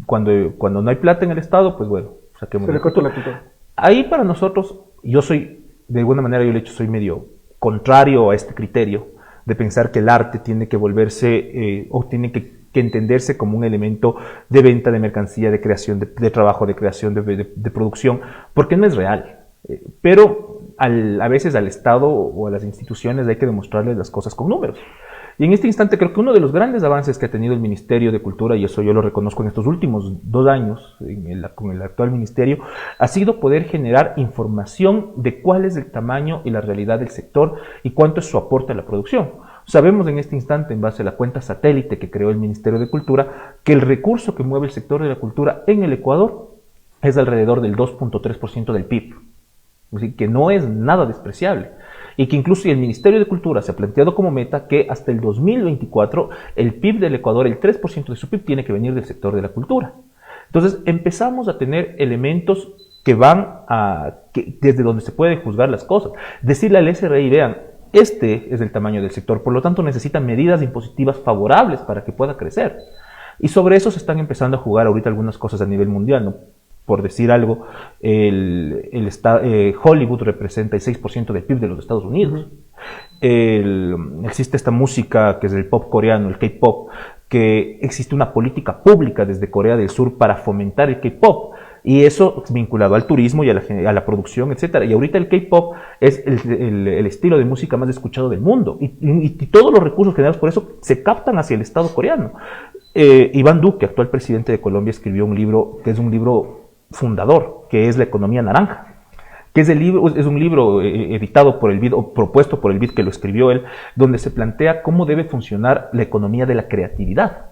cuando no hay plata en el Estado, pues bueno, saquemos. Se le corta la cultura. Ahí para nosotros, yo soy, de alguna manera yo le he dicho, soy medio contrario a este criterio de pensar que el arte tiene que volverse o tiene que entenderse como un elemento de venta de mercancía, de creación de trabajo, de creación de producción, porque no es real. Pero a veces al Estado o a las instituciones hay que demostrarles las cosas con números. Y en este instante creo que uno de los grandes avances que ha tenido el Ministerio de Cultura, y eso yo lo reconozco en estos últimos 2 años con el actual ministerio, ha sido poder generar información de cuál es el tamaño y la realidad del sector y cuánto es su aporte a la producción. Sabemos en este instante, en base a la cuenta satélite que creó el Ministerio de Cultura, que el recurso que mueve el sector de la cultura en el Ecuador es alrededor del 2.3% del PIB. Así que no es nada despreciable. Y que incluso el Ministerio de Cultura se ha planteado como meta que hasta el 2024 el PIB del Ecuador, el 3% de su PIB tiene que venir del sector de la cultura. Entonces empezamos a tener elementos que van desde donde se pueden juzgar las cosas. Decirle al SRI, vean, este es el tamaño del sector, por lo tanto necesitan medidas impositivas favorables para que pueda crecer. Y sobre eso se están empezando a jugar ahorita algunas cosas a nivel mundial, ¿no? Por decir algo, Hollywood representa el 6% del PIB de los Estados Unidos. Existe esta música que es el pop coreano, el K-pop, que existe una política pública desde Corea del Sur para fomentar el K-pop. Y eso es vinculado al turismo y a la producción, etc. Y ahorita el K-pop es el estilo de música más escuchado del mundo. Y todos los recursos generados por eso se captan hacia el Estado coreano. Iván Duque, actual presidente de Colombia, escribió un libro que es un libro fundador, que es La economía naranja, que es un libro editado por el BID, o propuesto por el BID, que lo escribió él, donde se plantea cómo debe funcionar la economía de la creatividad,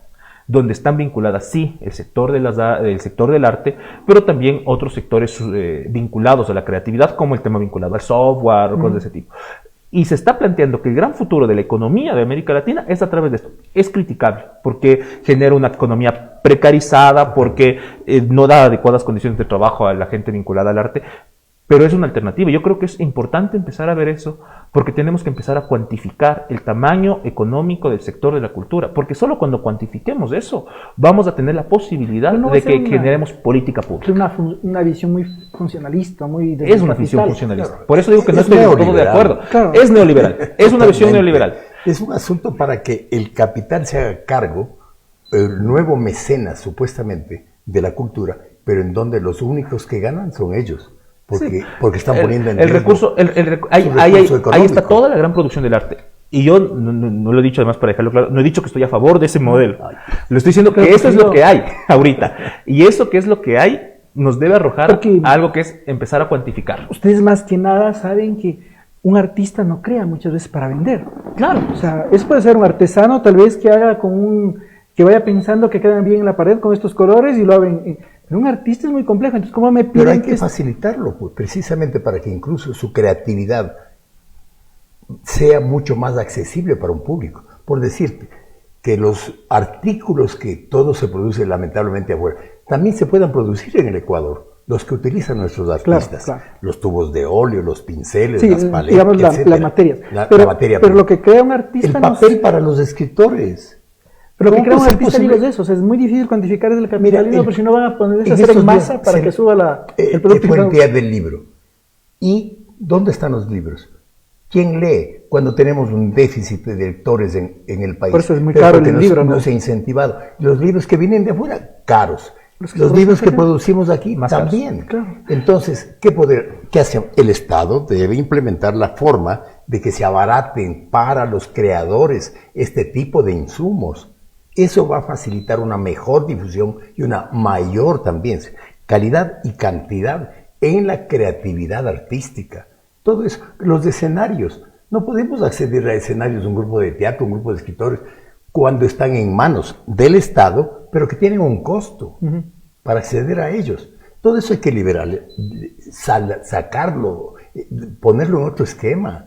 donde están vinculadas, sí, el sector del arte, pero también otros sectores vinculados a la creatividad, como el tema vinculado al software o cosas de ese tipo. Y se está planteando que el gran futuro de la economía de América Latina es a través de esto. Es criticable porque genera una economía precarizada, porque no da adecuadas condiciones de trabajo a la gente vinculada al arte, pero es una alternativa. Yo creo que es importante empezar a ver eso porque tenemos que empezar a cuantificar el tamaño económico del sector de la cultura, porque solo cuando cuantifiquemos eso vamos a tener la posibilidad de que generemos política pública. Una visión muy funcionalista, muy... Es una visión funcionalista. Claro. Por eso digo que no estoy del todo de acuerdo. Claro. Es neoliberal, es una visión neoliberal. Es un asunto para que el capital se haga cargo, el nuevo mecenas supuestamente de la cultura, pero en donde los únicos que ganan son ellos. Porque están poniendo en el recurso, ahí está toda la gran producción del arte. Y yo no lo he dicho, además, para dejarlo claro, no he dicho que estoy a favor de ese modelo. Lo estoy diciendo que eso es lo que hay ahorita. Y eso que es lo que hay nos debe arrojar algo que es empezar a cuantificar. Ustedes más que nada saben que un artista no crea muchas veces para vender. Claro. O sea, eso puede ser un artesano tal vez que haga que vaya pensando que quedan bien en la pared con estos colores y lo hagan. Pero un artista es muy complejo, entonces ¿cómo me piden? Pero hay que facilitarlo, pues, precisamente para que incluso su creatividad sea mucho más accesible para un público. Por decirte, que los artículos que todo se produce lamentablemente afuera, también se puedan producir en el Ecuador, los que utilizan nuestros artistas, claro. Los tubos de óleo, los pinceles, las paletas, digamos las materias. La materia pero lo que crea un artista... El papel para los escritores. Pero lo que crea un artista es eso, o sea, es muy difícil cuantificar desde el capitalismo, pero si no van a ponerse a hacer en masa para que suba el producto. Fue el día del libro. ¿Y dónde están los libros? ¿Quién lee cuando tenemos un déficit de lectores en el país? Por eso es muy caro el libro, ¿no? No se ha incentivado. Los libros que vienen de afuera, caros. Los libros que producimos aquí, más también. Claro. Entonces, ¿qué hace? El Estado debe implementar la forma de que se abaraten para los creadores este tipo de insumos. Eso va a facilitar una mejor difusión y una mayor también calidad y cantidad en la creatividad artística. Todo eso, los escenarios. No podemos acceder a escenarios de un grupo de teatro, un grupo de escritores, cuando están en manos del Estado, pero que tienen un costo para acceder a ellos. Todo eso hay que liberar, sacarlo, ponerlo en otro esquema.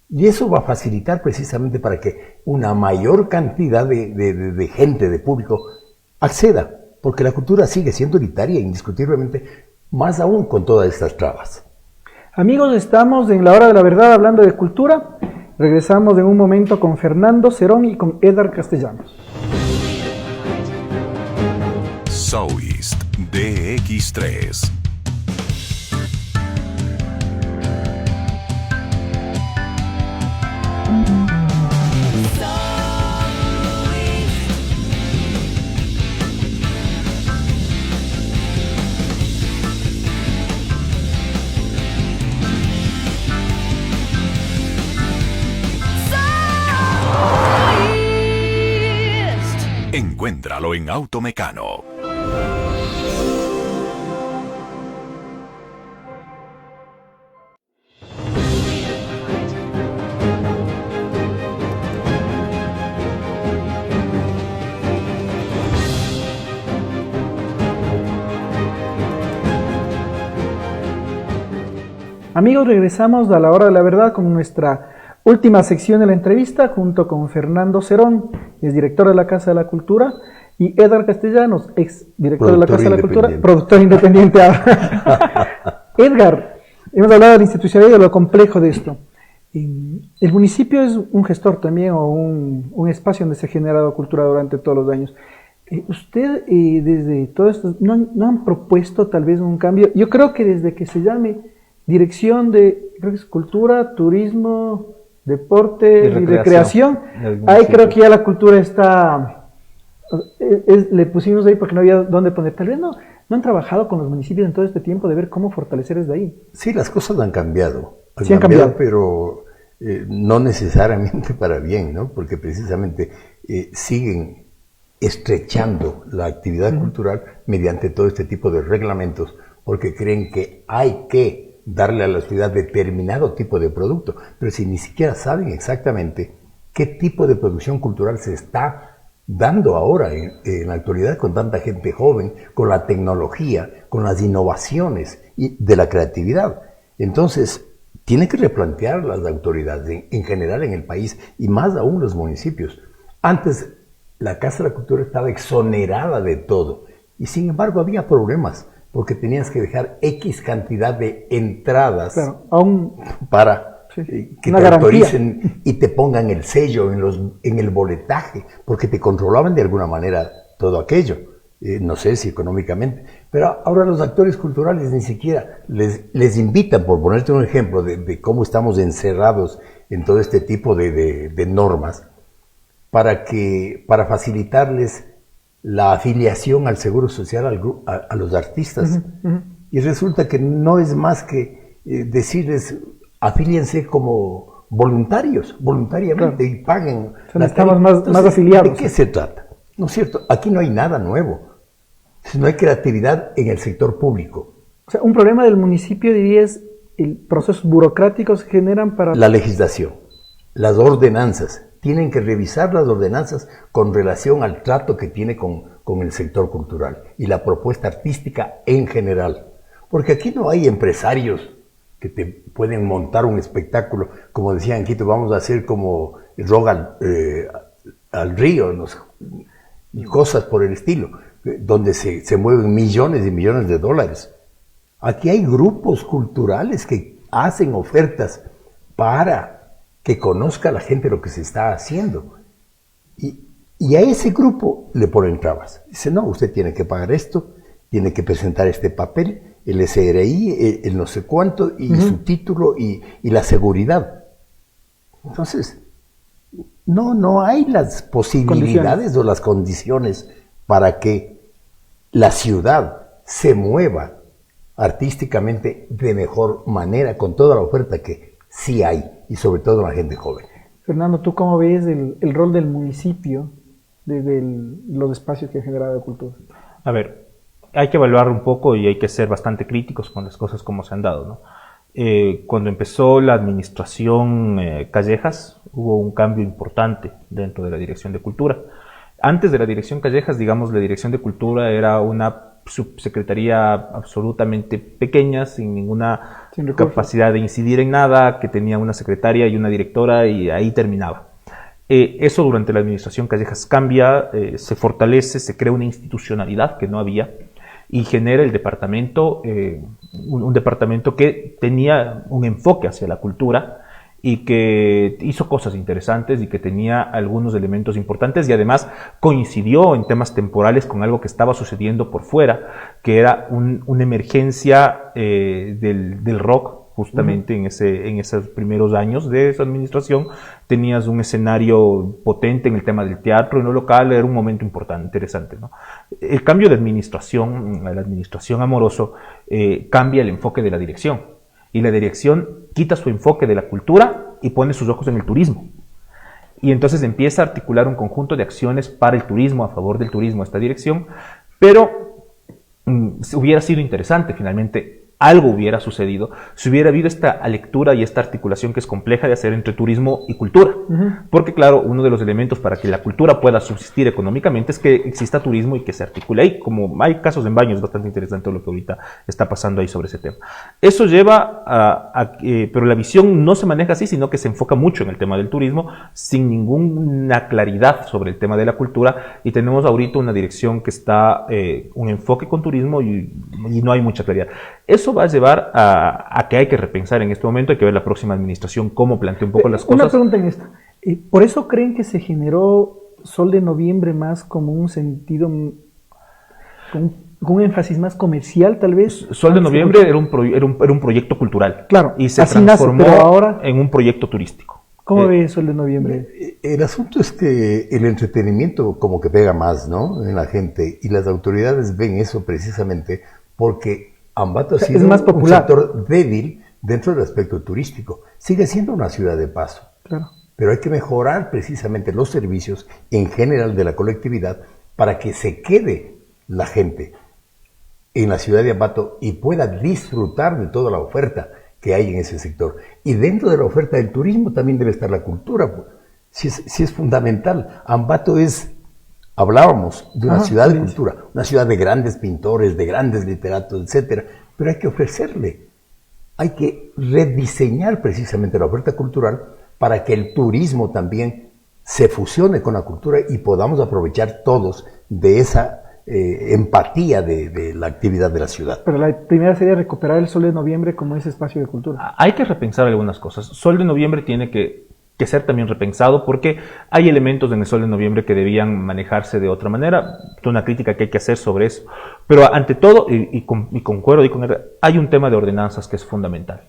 Y eso va a facilitar precisamente para que una mayor cantidad de gente, de público, acceda. Porque la cultura sigue siendo elitaria, indiscutiblemente, más aún con todas estas trabas. Amigos, estamos en la hora de la verdad hablando de cultura. Regresamos en un momento con Fernando Cerón y con Edgar Castellanos. Southeast DX3. Encuéntralo en Automecano. Amigos, regresamos a la hora de la verdad con nuestra última sección de la entrevista junto con Fernando Cerón, es director de la Casa de la Cultura, y Edgar Castellanos, ex director de la Casa de la Cultura, productor independiente ahora. Edgar, hemos hablado de la institucionalidad y de lo complejo de esto. El municipio es un gestor también o un espacio donde se ha generado cultura durante todos los años. Usted, desde todo esto, ¿no han propuesto tal vez un cambio? Yo creo que desde que se llame Dirección de, creo que es Cultura, Turismo, Deporte y Recreación, ahí creo que ya la cultura está, le pusimos ahí porque no había dónde poner. Tal vez no han trabajado con los municipios en todo este tiempo de ver cómo fortalecer desde ahí. Sí, las cosas han cambiado. Sí han cambiado, pero no necesariamente para bien, ¿no? Porque precisamente siguen estrechando la actividad cultural mediante todo este tipo de reglamentos, porque creen que hay que darle a la ciudad determinado tipo de producto, pero si ni siquiera saben exactamente qué tipo de producción cultural se está dando ahora en la actualidad con tanta gente joven, con la tecnología, con las innovaciones y de la creatividad. Entonces, tiene que replantear las autoridades en general en el país y más aún los municipios. Antes, la Casa de la Cultura estaba exonerada de todo y sin embargo había problemas, porque tenías que dejar X cantidad de entradas, claro, para que te autoricen y te pongan el sello en el boletaje, porque te controlaban de alguna manera todo aquello. No sé si económicamente, pero ahora los actores culturales ni siquiera les invitan, por ponerte un ejemplo de cómo estamos encerrados en todo este tipo de normas, para facilitarles la afiliación al Seguro Social a los artistas. Y resulta que no es más que decirles, afíliense como voluntariamente, claro, y paguen. Estamos más afiliados. ¿De qué se trata? ¿No es cierto? Aquí no hay nada nuevo. No hay creatividad en el sector público. O sea, un problema del municipio, dirías, el procesos burocráticos que generan para... La legislación, las ordenanzas. Tienen que revisar las ordenanzas con relación al trato que tiene con el sector cultural y la propuesta artística en general. Porque aquí no hay empresarios que te pueden montar un espectáculo, como decían en Quito, vamos a hacer como el rock al río, no sé, y cosas por el estilo, donde se mueven millones y millones de dólares. Aquí hay grupos culturales que hacen ofertas para que conozca la gente lo que se está haciendo. Y a ese grupo le ponen trabas. Dice, no, usted tiene que pagar esto, tiene que presentar este papel, el SRI, el no sé cuánto, y su título y la seguridad. Entonces, no hay las posibilidades o las condiciones para que la ciudad se mueva artísticamente de mejor manera con toda la oferta que sí hay, y sobre todo la gente joven. Fernando, ¿tú cómo ves el rol del municipio desde los espacios que ha generado de cultura? A ver, hay que evaluar un poco y hay que ser bastante críticos con las cosas como se han dado, ¿no? Cuando empezó la administración Callejas, hubo un cambio importante dentro de la Dirección de Cultura. Antes de la Dirección Callejas, digamos, la Dirección de Cultura era una subsecretaría absolutamente pequeña, sin ninguna capacidad de incidir en nada, que tenía una secretaria y una directora y ahí terminaba. Eso durante la administración Callejas cambia, se fortalece, se crea una institucionalidad que no había, y genera el departamento, un departamento que tenía un enfoque hacia la cultura y que hizo cosas interesantes y que tenía algunos elementos importantes y además coincidió en temas temporales con algo que estaba sucediendo por fuera, que era una emergencia del rock. Justamente en esos primeros años de esa administración tenías un escenario potente en el tema del teatro, en lo local era un momento importante, interesante, ¿no? El cambio de administración, la administración Amoroso, cambia el enfoque de la dirección, y la dirección quita su enfoque de la cultura y pone sus ojos en el turismo. Y entonces empieza a articular un conjunto de acciones para el turismo, a favor del turismo, esta dirección, pero hubiera sido interesante finalmente. Algo hubiera sucedido si hubiera habido esta lectura y esta articulación que es compleja de hacer entre turismo y cultura. Porque claro, uno de los elementos para que la cultura pueda subsistir económicamente es que exista turismo y que se articule ahí. Como hay casos en Baños, es bastante interesante lo que ahorita está pasando ahí sobre ese tema. Eso lleva pero la visión no se maneja así, sino que se enfoca mucho en el tema del turismo, sin ninguna claridad sobre el tema de la cultura, y tenemos ahorita una dirección que está, un enfoque con turismo y no hay mucha claridad. Eso va a llevar a que hay que repensar en este momento, hay que ver la próxima administración cómo plantea un poco las cosas. Una pregunta en esta. ¿Por eso creen que se generó Sol de Noviembre más como un sentido, con un énfasis más comercial tal vez? Sol de Noviembre era un proyecto cultural. Claro, y se así transformó nace, pero ahora, en un proyecto turístico. ¿Cómo ve Sol de Noviembre? El asunto es que el entretenimiento como que pega más, ¿no?, en la gente, y las autoridades ven eso precisamente porque Ambato ha sido más popular. un sector débil dentro del aspecto turístico. Sigue siendo una ciudad de paso, Claro. pero hay que mejorar precisamente los servicios en general de la colectividad para que se quede la gente en la ciudad de Ambato y pueda disfrutar de toda la oferta que hay en ese sector. Y dentro de la oferta del turismo también debe estar la cultura, pues. Sí es fundamental. Ambato es... Hablábamos de una ciudad de cultura, una ciudad de grandes pintores, de grandes literatos, etcétera, pero hay que ofrecerle, hay que rediseñar precisamente la oferta cultural para que el turismo también se fusione con la cultura y podamos aprovechar todos de esa empatía de la actividad de la ciudad. Pero la primera sería recuperar el Sol de Noviembre como ese espacio de cultura. Hay que repensar algunas cosas. Sol de Noviembre tiene que ser también repensado porque hay elementos en el Sol de Noviembre que debían manejarse de otra manera. Es una crítica que hay que hacer sobre eso. Pero ante todo, y concuerdo y con él, hay un tema de ordenanzas que es fundamental.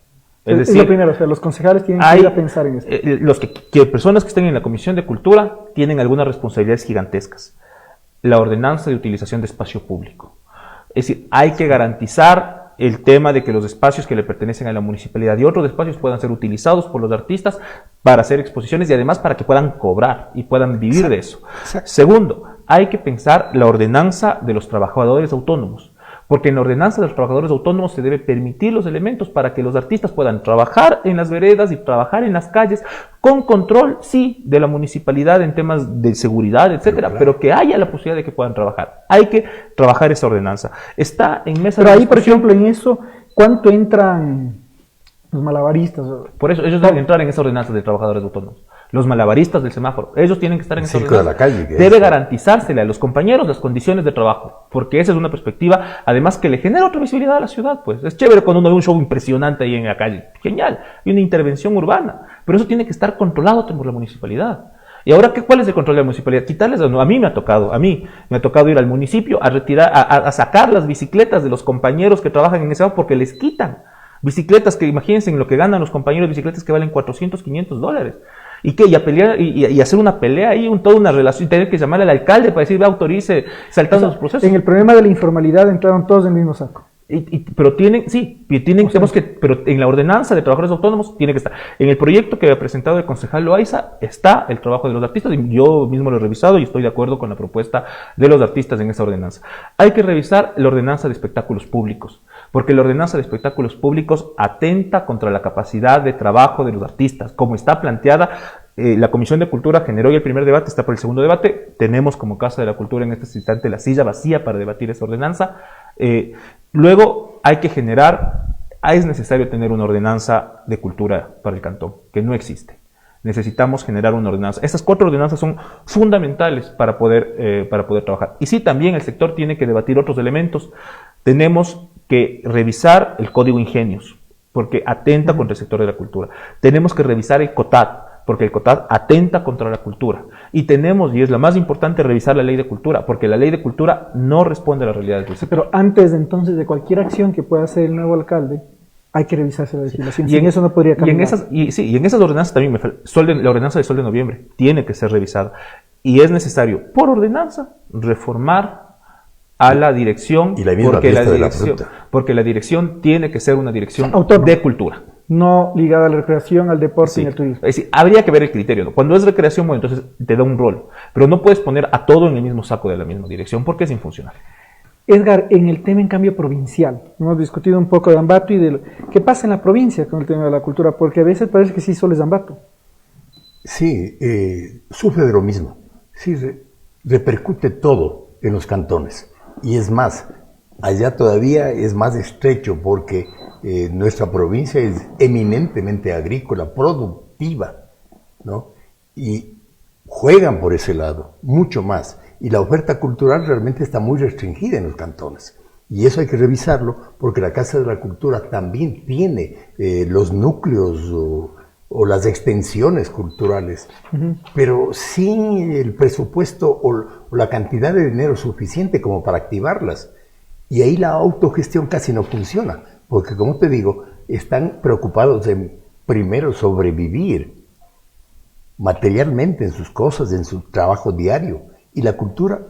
Es decir, lo primero, o sea, los concejales tienen que ir a pensar en esto. Personas que estén en la Comisión de Cultura tienen algunas responsabilidades gigantescas. La ordenanza de utilización de espacio público. Es decir, hay que garantizar el tema de que los espacios que le pertenecen a la municipalidad y otros espacios puedan ser utilizados por los artistas para hacer exposiciones y además para que puedan cobrar y puedan vivir de eso. Exacto. Segundo, hay que pensar la ordenanza de los trabajadores autónomos, porque en la ordenanza de los trabajadores autónomos se debe permitir los elementos para que los artistas puedan trabajar en las veredas y trabajar en las calles con control, sí, de la municipalidad en temas de seguridad, etcétera, pero que haya la posibilidad de que puedan trabajar. Hay que trabajar esa ordenanza. Está en mesa Pero de ahí, por discusión. ejemplo, en eso, ¿cuánto entran los malabaristas? Por eso ellos deben entrar en esa ordenanza de trabajadores autónomos. Los malabaristas del semáforo, ellos tienen que estar en esa Circo de ordenanza. la calle, Debe garantizársele a los compañeros las condiciones de trabajo, porque esa es una perspectiva, además que le genera otra visibilidad a la ciudad, pues. Es chévere cuando uno ve un show impresionante ahí en la calle, genial, y una intervención urbana, pero eso tiene que estar controlado por la municipalidad. Y ahora, ¿cuál es el control de la municipalidad? Quitarles, a mí me ha tocado ir al municipio a retirar, a sacar las bicicletas de los compañeros que trabajan en ese lado porque les quitan. Bicicletas que, imagínense en lo que ganan los compañeros, bicicletas que valen $400, $500. ¿Y qué? Y a pelear, y hacer una pelea ahí, toda una relación, y tener que llamar al alcalde para decir, ve, autorice, saltando los procesos. En el problema de la informalidad entraron todos en el mismo saco. Pero pero en la ordenanza de trabajadores autónomos tiene que estar. En el proyecto que ha presentado el concejal Loaiza está el trabajo de los artistas, y yo mismo lo he revisado y estoy de acuerdo con la propuesta de los artistas en esa ordenanza. Hay que revisar la ordenanza de espectáculos públicos, porque la ordenanza de espectáculos públicos atenta contra la capacidad de trabajo de los artistas, como está planteada. La Comisión de Cultura generó ya el primer debate, está por el segundo debate. Tenemos como Casa de la Cultura en este instante la silla vacía para debatir esa ordenanza. Luego es necesario tener una ordenanza de cultura para el cantón, que no existe. Necesitamos generar una ordenanza. Estas 4 ordenanzas son fundamentales para poder trabajar. Y sí, también el sector tiene que debatir otros elementos. Tenemos que revisar el Código Ingenios, porque atenta contra el sector de la cultura. Tenemos que revisar el COTAD, porque el COTAD atenta contra la cultura. Y tenemos, y es la más importante, revisar la ley de cultura, porque la ley de cultura no responde a las realidades del sector. Pero antes entonces de cualquier acción que pueda hacer el nuevo alcalde, hay que revisarse la legislación. Y en eso no podría cambiar. Y en esas ordenanzas también, la ordenanza del Sol de Noviembre tiene que ser revisada. Y es necesario, por ordenanza, reformar a la dirección, y la misma porque la dirección tiene que ser una dirección autónoma, de cultura. No ligada a la recreación, al deporte y al turismo. Es decir, habría que ver el criterio, ¿no? Cuando es recreación, bueno, entonces te da un rol. Pero no puedes poner a todo en el mismo saco de la misma dirección porque es infuncional. Edgar, en el tema en cambio provincial, hemos discutido un poco de Ambato y de qué pasa en la provincia con el tema de la cultura, porque a veces parece que sí solo es Ambato. Sí, sufre de lo mismo. Sí, repercute todo en los cantones. Y es más, allá todavía es más estrecho porque nuestra provincia es eminentemente agrícola, productiva, ¿no? Y juegan por ese lado, mucho más. Y la oferta cultural realmente está muy restringida en los cantones. Y eso hay que revisarlo porque la Casa de la Cultura también tiene los núcleos o las extensiones culturales, pero sin el presupuesto o la cantidad de dinero suficiente como para activarlas. Y ahí la autogestión casi no funciona, porque como te digo, están preocupados en primero sobrevivir materialmente en sus cosas, en su trabajo diario, y la cultura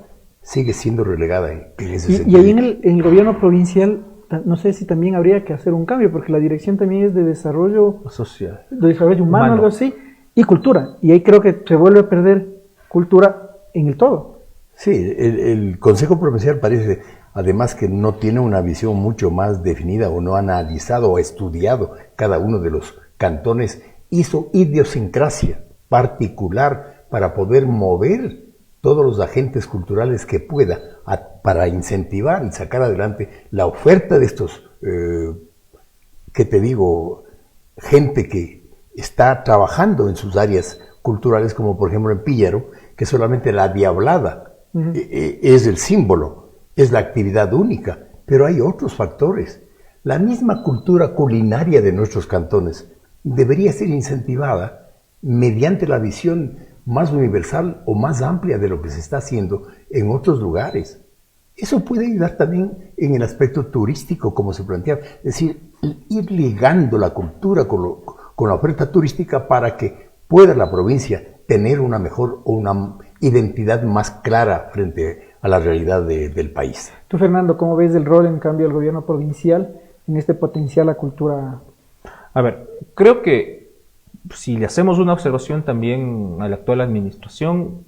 sigue siendo relegada en ese sentido. Y ahí en el gobierno provincial, no sé si también habría que hacer un cambio, porque la dirección también es de desarrollo social, de desarrollo humano, algo así, y cultura. Y ahí creo que se vuelve a perder cultura en el todo. Sí, el Consejo Provincial parece, además, que no tiene una visión mucho más definida o no ha analizado o estudiado cada uno de los cantones, hizo idiosincrasia particular para poder mover todos los agentes culturales que pueda para incentivar y sacar adelante la oferta de estos, que te digo, gente que está trabajando en sus áreas culturales, como por ejemplo en Píllaro, que solamente la diablada es el símbolo, es la actividad única, pero hay otros factores. La misma cultura culinaria de nuestros cantones debería ser incentivada mediante la visión más universal o más amplia de lo que se está haciendo en otros lugares. Eso puede ayudar también en el aspecto turístico, como se planteaba. Es decir, ir ligando la cultura con la oferta turística para que pueda la provincia tener una mejor o una identidad más clara frente a la realidad del país. Tú, Fernando, ¿cómo ves el rol, en cambio, del gobierno provincial en este potencial a cultura? A ver, creo que si le hacemos una observación también a la actual administración,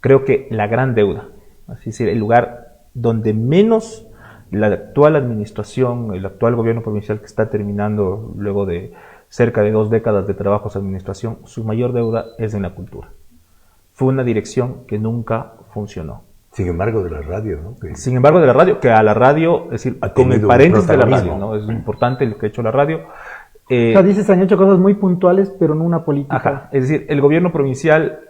creo que la gran deuda, así es, el lugar donde menos la actual administración, el actual gobierno provincial que está terminando luego de cerca de 2 décadas de trabajos de administración, su mayor deuda es en la cultura. Fue una dirección que nunca funcionó. Sin embargo, de la radio, ¿no? Sin embargo, de la radio, que a la radio, es decir, con el paréntesis de la radio, ¿no? Es importante lo que ha hecho la radio. O sea, dices, han hecho cosas muy puntuales, pero no una política. Ajá, es decir, el gobierno provincial,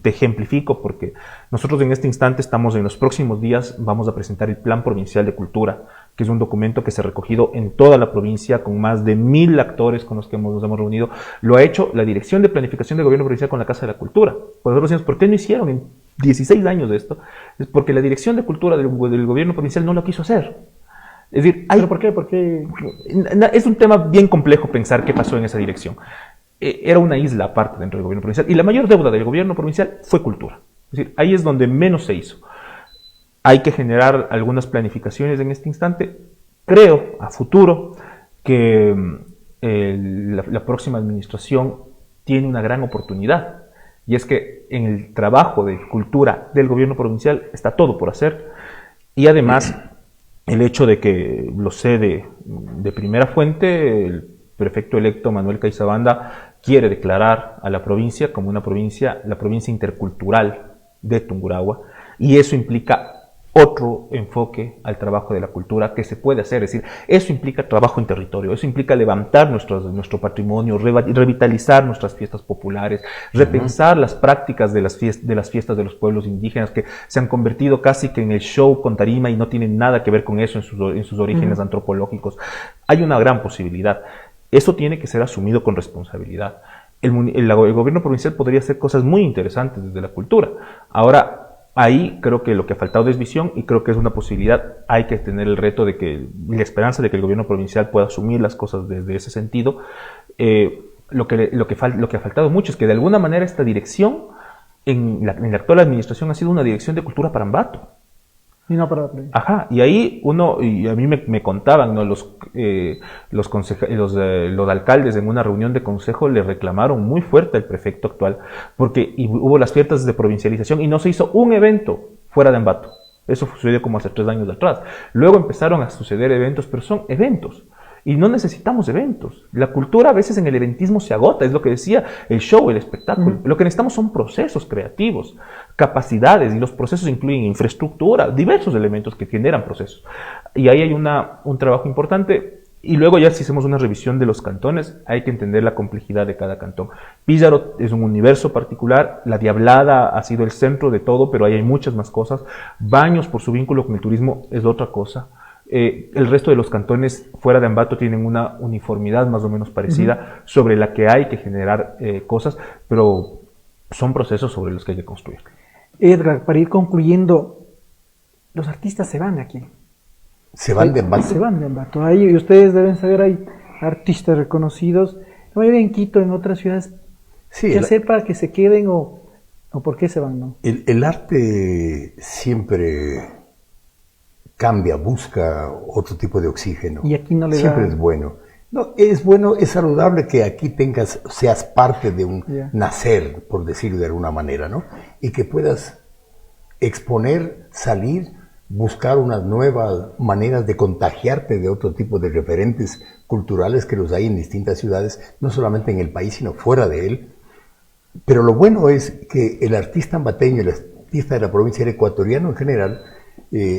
te ejemplifico porque nosotros en este instante estamos en los próximos días, vamos a presentar el Plan Provincial de Cultura, que es un documento que se ha recogido en toda la provincia con más de 1000 actores con los que nos hemos reunido. Lo ha hecho la Dirección de Planificación del Gobierno Provincial con la Casa de la Cultura. Cuando nosotros decimos, ¿por qué no hicieron en 16 años de esto? Es porque la Dirección de Cultura del gobierno provincial no lo quiso hacer. Es decir, ¿pero por qué? ¿Por qué? Es un tema bien complejo pensar qué pasó en esa dirección. Era una isla aparte dentro del gobierno provincial y la mayor deuda del gobierno provincial fue cultura. Es decir, ahí es donde menos se hizo. Hay que generar algunas planificaciones en este instante. Creo, a futuro, que la próxima administración tiene una gran oportunidad. Y es que en el trabajo de cultura del gobierno provincial está todo por hacer. Y además, el hecho de que lo sé de primera fuente, el prefecto electo Manuel Caizabanda quiere declarar a la provincia como una provincia, la provincia intercultural de Tungurahua, y eso implica otro enfoque al trabajo de la cultura que se puede hacer. Es decir, eso implica trabajo en territorio, eso implica levantar nuestro patrimonio, revitalizar nuestras fiestas populares, repensar las prácticas de las fiestas de los pueblos indígenas que se han convertido casi que en el show con tarima y no tienen nada que ver con eso en sus orígenes antropológicos. Hay una gran posibilidad. Eso tiene que ser asumido con responsabilidad. El gobierno provincial podría hacer cosas muy interesantes desde la cultura. Ahora, ahí creo que lo que ha faltado es visión y creo que es una posibilidad. Hay que tener el reto la esperanza de que el gobierno provincial pueda asumir las cosas desde ese sentido. Lo que ha faltado mucho es que de alguna manera esta dirección en la actual administración ha sido una dirección de cultura para Ambato. Y no para... Ajá, y ahí y a mí me contaban, ¿no? Los alcaldes en una reunión de consejo le reclamaron muy fuerte al prefecto actual, porque hubo las fiestas de provincialización y no se hizo un evento fuera de Ambato. Eso sucedió como hace 3 años atrás. Luego empezaron a suceder eventos, pero son eventos. Y no necesitamos eventos. La cultura a veces en el eventismo se agota, es lo que decía, el show, el espectáculo. Lo que necesitamos son procesos creativos, capacidades, y los procesos incluyen infraestructura, diversos elementos que generan procesos. Y ahí hay un trabajo importante. Y luego ya si hacemos una revisión de los cantones, hay que entender la complejidad de cada cantón. Píllaro es un universo particular, La Diablada ha sido el centro de todo, pero ahí hay muchas más cosas. Baños, por su vínculo con el turismo, es otra cosa. El resto de los cantones fuera de Ambato tienen una uniformidad más o menos parecida sobre la que hay que generar cosas, pero son procesos sobre los que hay que construir. Edgar, para ir concluyendo, los artistas se van de aquí. ¿Se van de Ambato? Se van de Ambato. Ahí, y ustedes deben saber, hay artistas reconocidos, la mayoría en Quito, en otras ciudades. Sí, ¿Qué hacer para que se queden o por qué se van? ¿No? El arte siempre cambia, busca otro tipo de oxígeno. Y aquí no le siempre da... es bueno. No, es bueno, es saludable que aquí seas parte de un nacer, por decirlo de alguna manera, ¿no? Y que puedas exponer, salir, buscar unas nuevas maneras de contagiarte de otro tipo de referentes culturales que los hay en distintas ciudades, no solamente en el país, sino fuera de él. Pero lo bueno es que el artista ambateño, el artista de la provincia, el ecuatoriano en general,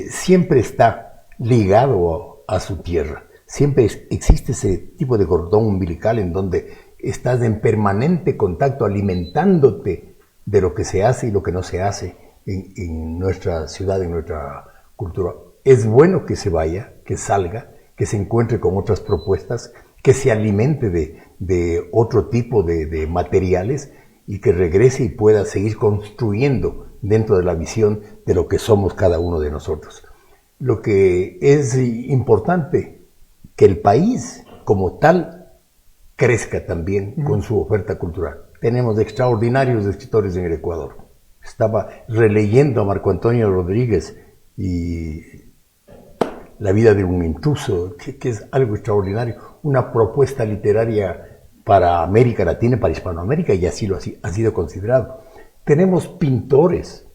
siempre está ligado a su tierra. Siempre existe ese tipo de cordón umbilical en donde estás en permanente contacto, alimentándote de lo que se hace y lo que no se hace en nuestra ciudad, en nuestra cultura. Es bueno que se vaya, que salga, que se encuentre con otras propuestas, que se alimente de otro tipo de materiales y que regrese y pueda seguir construyendo dentro de la visión de lo que somos cada uno de nosotros. Lo que es importante, que el país como tal crezca también con su oferta cultural. Tenemos extraordinarios escritores en el Ecuador. Estaba releyendo a Marco Antonio Rodríguez y La vida de un intruso, que es algo extraordinario, una propuesta literaria para América Latina, para Hispanoamérica, y así ha sido considerado. Tenemos pintores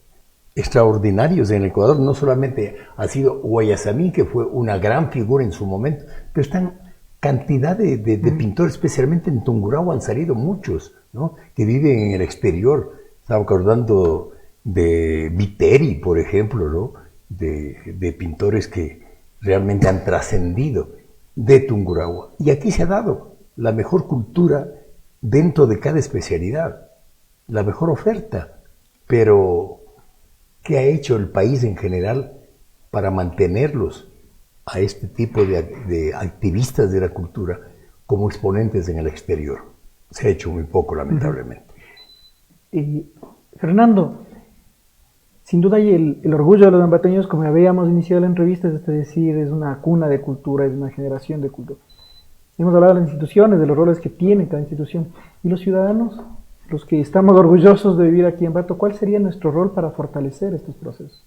extraordinarios en el Ecuador, no solamente ha sido Guayasamín, que fue una gran figura en su momento, pero están cantidad de pintores, especialmente en Tungurahua han salido muchos, ¿no? Que viven en el exterior. Estaba acordando de Viteri, por ejemplo, ¿no? De pintores que realmente han trascendido de Tungurahua. Y aquí se ha dado la mejor cultura dentro de cada especialidad, la mejor oferta. Pero, ¿qué ha hecho el país en general para mantenerlos a este tipo de activistas de la cultura como exponentes en el exterior? Se ha hecho muy poco, lamentablemente. Fernando, sin duda hay el orgullo de los ambateños, como habíamos iniciado la entrevista, es decir, es una cuna de cultura, es una generación de cultura. Hemos hablado de las instituciones, de los roles que tiene cada institución. ¿Y los ciudadanos, los que estamos orgullosos de vivir aquí en Ambato, cuál sería nuestro rol para fortalecer estos procesos?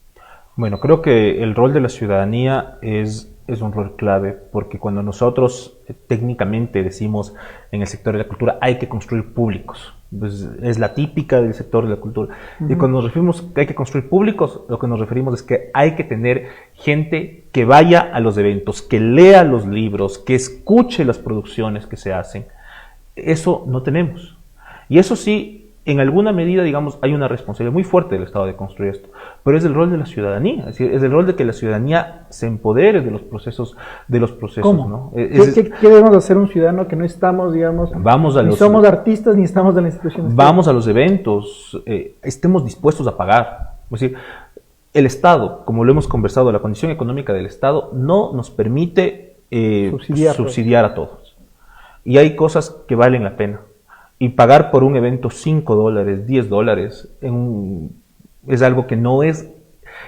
Bueno, creo que el rol de la ciudadanía es un rol clave, porque cuando nosotros técnicamente decimos en el sector de la cultura hay que construir públicos, pues es la típica del sector de la cultura. Y cuando nos referimos que hay que construir públicos, lo que nos referimos es que hay que tener gente que vaya a los eventos, que lea los libros, que escuche las producciones que se hacen. Eso no tenemos. Y eso sí, en alguna medida, digamos, hay una responsabilidad muy fuerte del Estado de construir esto, pero es el rol de la ciudadanía, es decir, es el rol de que la ciudadanía se empodere de los procesos, ¿Cómo? ¿no? ¿Qué debemos hacer un ciudadano que no estamos, digamos, ni somos artistas ni estamos de la institución? Vamos a los eventos, estemos dispuestos a pagar. Es decir, el Estado, como lo hemos conversado, la condición económica del Estado no nos permite subsidiar a todos. Y hay cosas que valen la pena. Y pagar por un evento $5, $10 es algo que no es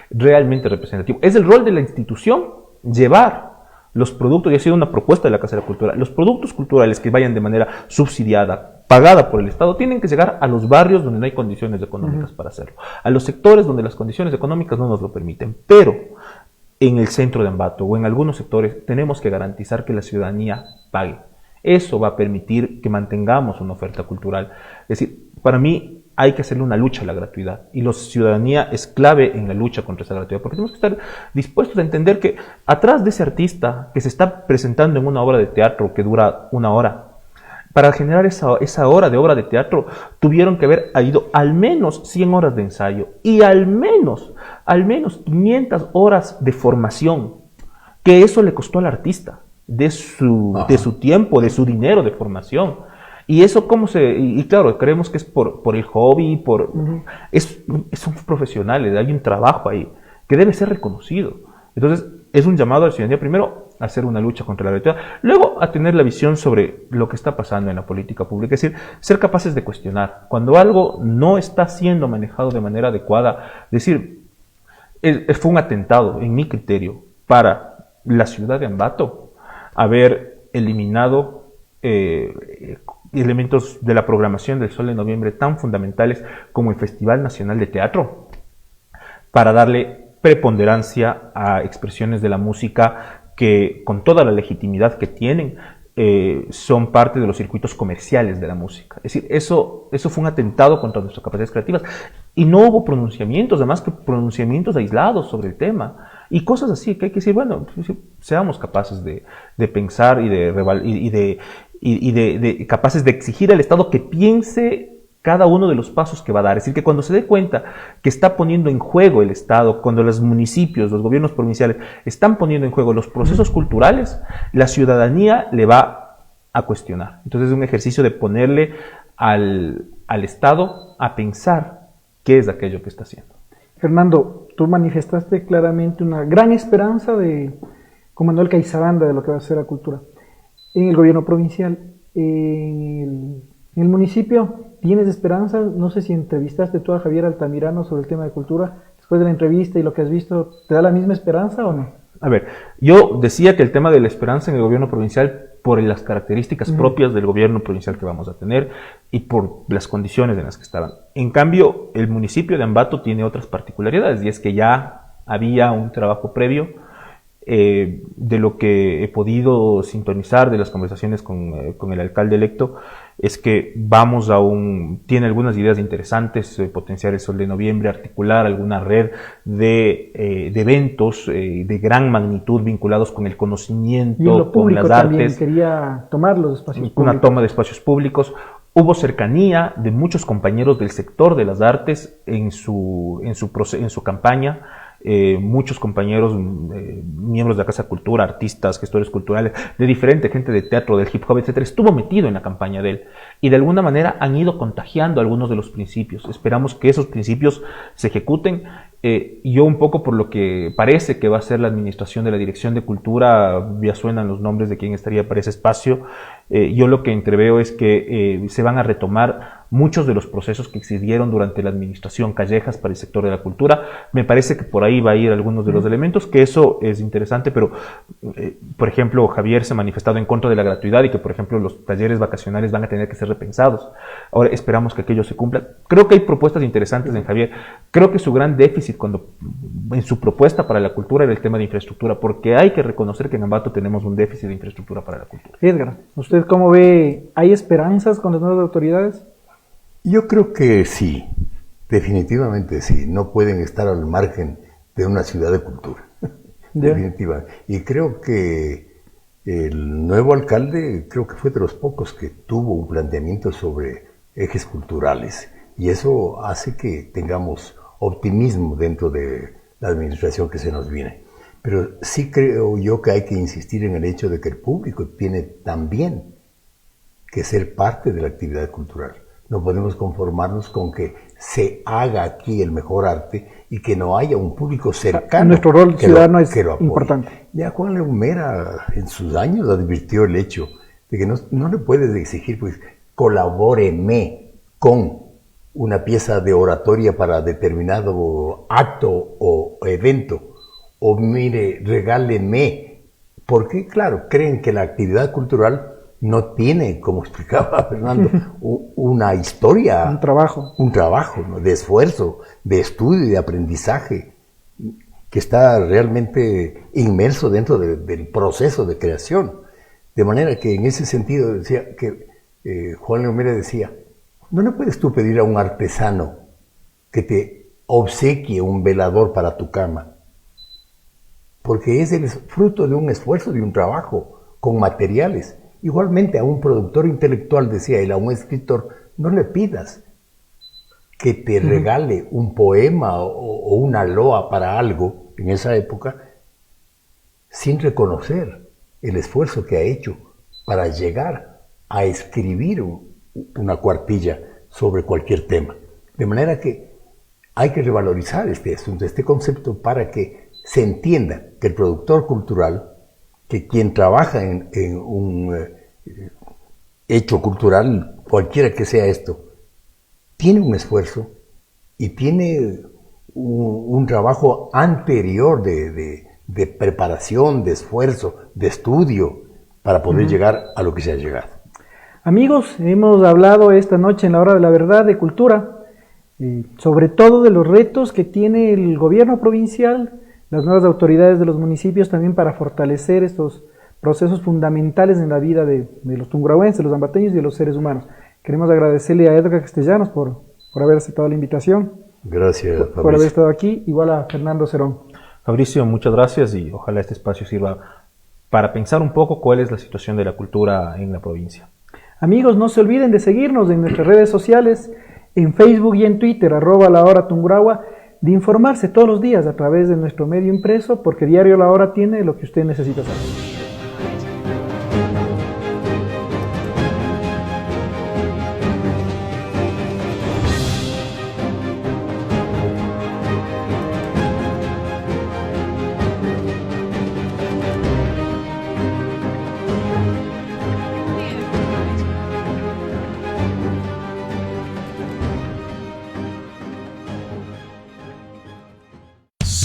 realmente representativo. Es el rol de la institución llevar los productos, y ha sido una propuesta de la Casa de la Cultura, los productos culturales que vayan de manera subsidiada, pagada por el Estado, tienen que llegar a los barrios donde no hay condiciones económicas para hacerlo, a los sectores donde las condiciones económicas no nos lo permiten, pero en el centro de Ambato o en algunos sectores tenemos que garantizar que la ciudadanía pague. Eso va a permitir que mantengamos una oferta cultural. Es decir, para mí hay que hacerle una lucha a la gratuidad y la ciudadanía es clave en la lucha contra esa gratuidad, porque tenemos que estar dispuestos a entender que atrás de ese artista que se está presentando en una obra de teatro que dura 1 hora, para generar esa hora de obra de teatro tuvieron que haber ido al menos 100 horas de ensayo y al menos 500 horas de formación, que eso le costó al artista, de su tiempo, de su dinero de formación. Y eso y claro, creemos que es por el hobby, son profesionales, hay un trabajo ahí que debe ser reconocido. Entonces, es un llamado a la ciudadanía, primero, a hacer una lucha contra la gratuidad, luego a tener la visión sobre lo que está pasando en la política pública, es decir, ser capaces de cuestionar. Cuando algo no está siendo manejado de manera adecuada, decir, fue un atentado, en mi criterio, para la ciudad de Ambato, haber eliminado elementos de la programación del Sol de Noviembre tan fundamentales como el Festival Nacional de Teatro, para darle preponderancia a expresiones de la música que, con toda la legitimidad que tienen, son parte de los circuitos comerciales de la música. Es decir, eso fue un atentado contra nuestras capacidades creativas. Y no hubo pronunciamientos, además que pronunciamientos aislados sobre el tema. Y cosas así, que hay que decir, bueno, seamos capaces de pensar y capaces de exigir al Estado que piense cada uno de los pasos que va a dar. Es decir, que cuando se dé cuenta que está poniendo en juego el Estado, cuando los municipios, los gobiernos provinciales están poniendo en juego los procesos culturales, la ciudadanía le va a cuestionar. Entonces es un ejercicio de ponerle al Estado a pensar qué es aquello que está haciendo. Fernando, tú manifestaste claramente una gran esperanza con Manuel Caizabanda de lo que va a ser la cultura en el gobierno provincial. En el municipio, ¿tienes esperanza? No sé si entrevistaste tú a Javier Altamirano sobre el tema de cultura. Después de la entrevista y lo que has visto, ¿te da la misma esperanza o no? A ver, yo decía que el tema de la esperanza en el gobierno provincial, por las características propias del gobierno provincial que vamos a tener y por las condiciones en las que estaban. En cambio, el municipio de Ambato tiene otras particularidades, y es que ya había un trabajo previo de lo que he podido sintonizar de las conversaciones con el alcalde electo, es que tiene algunas ideas interesantes, potenciar el Sol de Noviembre, articular alguna red de eventos de gran magnitud vinculados con el conocimiento, y en lo público con las artes. También quería tomar los espacios públicos. Una toma de espacios públicos. Hubo cercanía de muchos compañeros del sector de las artes en su campaña. Muchos compañeros, miembros de la Casa de Cultura, artistas, gestores culturales, de diferente gente de teatro, del hip hop, etcétera, estuvo metido en la campaña de él y de alguna manera han ido contagiando algunos de los principios. Esperamos que esos principios se ejecuten. Yo un poco por lo que parece que va a ser la administración de la Dirección de Cultura, ya suenan los nombres de quién estaría para ese espacio. Yo lo que entreveo es que se van a retomar muchos de los procesos que existieron durante la administración Callejas para el sector de la cultura. Me parece que por ahí va a ir algunos de los elementos, que eso es interesante, pero por ejemplo, Javier se ha manifestado en contra de la gratuidad y que, por ejemplo, los talleres vacacionales van a tener que ser repensados. Ahora esperamos que aquello se cumpla. Creo que hay propuestas interesantes en Javier. Creo que su gran déficit en su propuesta para la cultura era el tema de infraestructura, porque hay que reconocer que en Ambato tenemos un déficit de infraestructura para la cultura. Edgar, ¿usted cómo ve? ¿Hay esperanzas con las nuevas autoridades? Yo creo que sí, definitivamente sí. No pueden estar al margen de una ciudad de cultura. Definitivamente. Y creo que el nuevo alcalde, creo que fue de los pocos que tuvo un planteamiento sobre ejes culturales. Y eso hace que tengamos optimismo dentro de la administración que se nos viene. Pero sí creo yo que hay que insistir en el hecho de que el público tiene también que ser parte de la actividad cultural. No podemos conformarnos con que se haga aquí el mejor arte y que no haya un público cercano. Nuestro rol ciudadano es lo apoye. importante. Ya Juan León Mera en sus años advirtió el hecho de que no le puedes exigir, pues, colabóreme con una pieza de oratoria para determinado acto o evento, o mire, regáleme, porque claro, creen que la actividad cultural no tiene, como explicaba Fernando, una historia, un trabajo, ¿no?, de esfuerzo, de estudio y de aprendizaje, que está realmente inmerso dentro del proceso de creación. De manera que en ese sentido decía que Juan León Mera decía, no le puedes tú pedir a un artesano que te obsequie un velador para tu cama, porque es el fruto de un esfuerzo, de un trabajo, con materiales. Igualmente a un productor intelectual, decía él, a un escritor, no le pidas que te regale un poema o una loa para algo en esa época, sin reconocer el esfuerzo que ha hecho para llegar a escribir una cuartilla sobre cualquier tema. De manera que hay que revalorizar este asunto, este concepto, para que se entienda que el productor cultural, que quien trabaja en un hecho cultural, cualquiera que sea esto, tiene un esfuerzo y tiene un trabajo anterior de preparación, de esfuerzo, de estudio, para poder llegar a lo que se ha llegado. Amigos, hemos hablado esta noche en la Hora de la Verdad de cultura, sobre todo de los retos que tiene el gobierno provincial, las nuevas autoridades de los municipios también para fortalecer estos procesos fundamentales en la vida de los tungurahuenses, los ambateños y de los seres humanos. Queremos agradecerle a Edgar Castellanos por haber aceptado la invitación. Gracias, Fabricio. Por haber estado aquí, igual a Fernando Cerón. Fabricio, muchas gracias y ojalá este espacio sirva para pensar un poco cuál es la situación de la cultura en la provincia. Amigos, no se olviden de seguirnos en nuestras redes sociales, en Facebook y en Twitter, @lahora_tungurahua, de informarse todos los días a través de nuestro medio impreso, porque Diario La Hora tiene lo que usted necesita saber.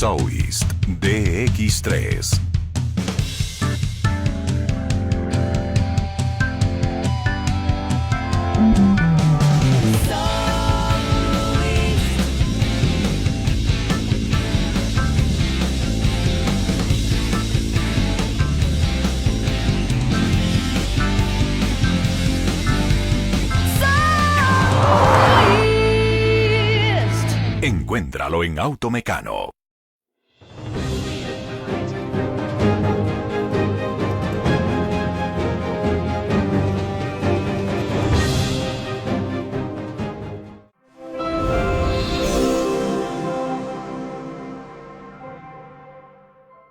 Southeast DX3. Encuéntralo en Automecano.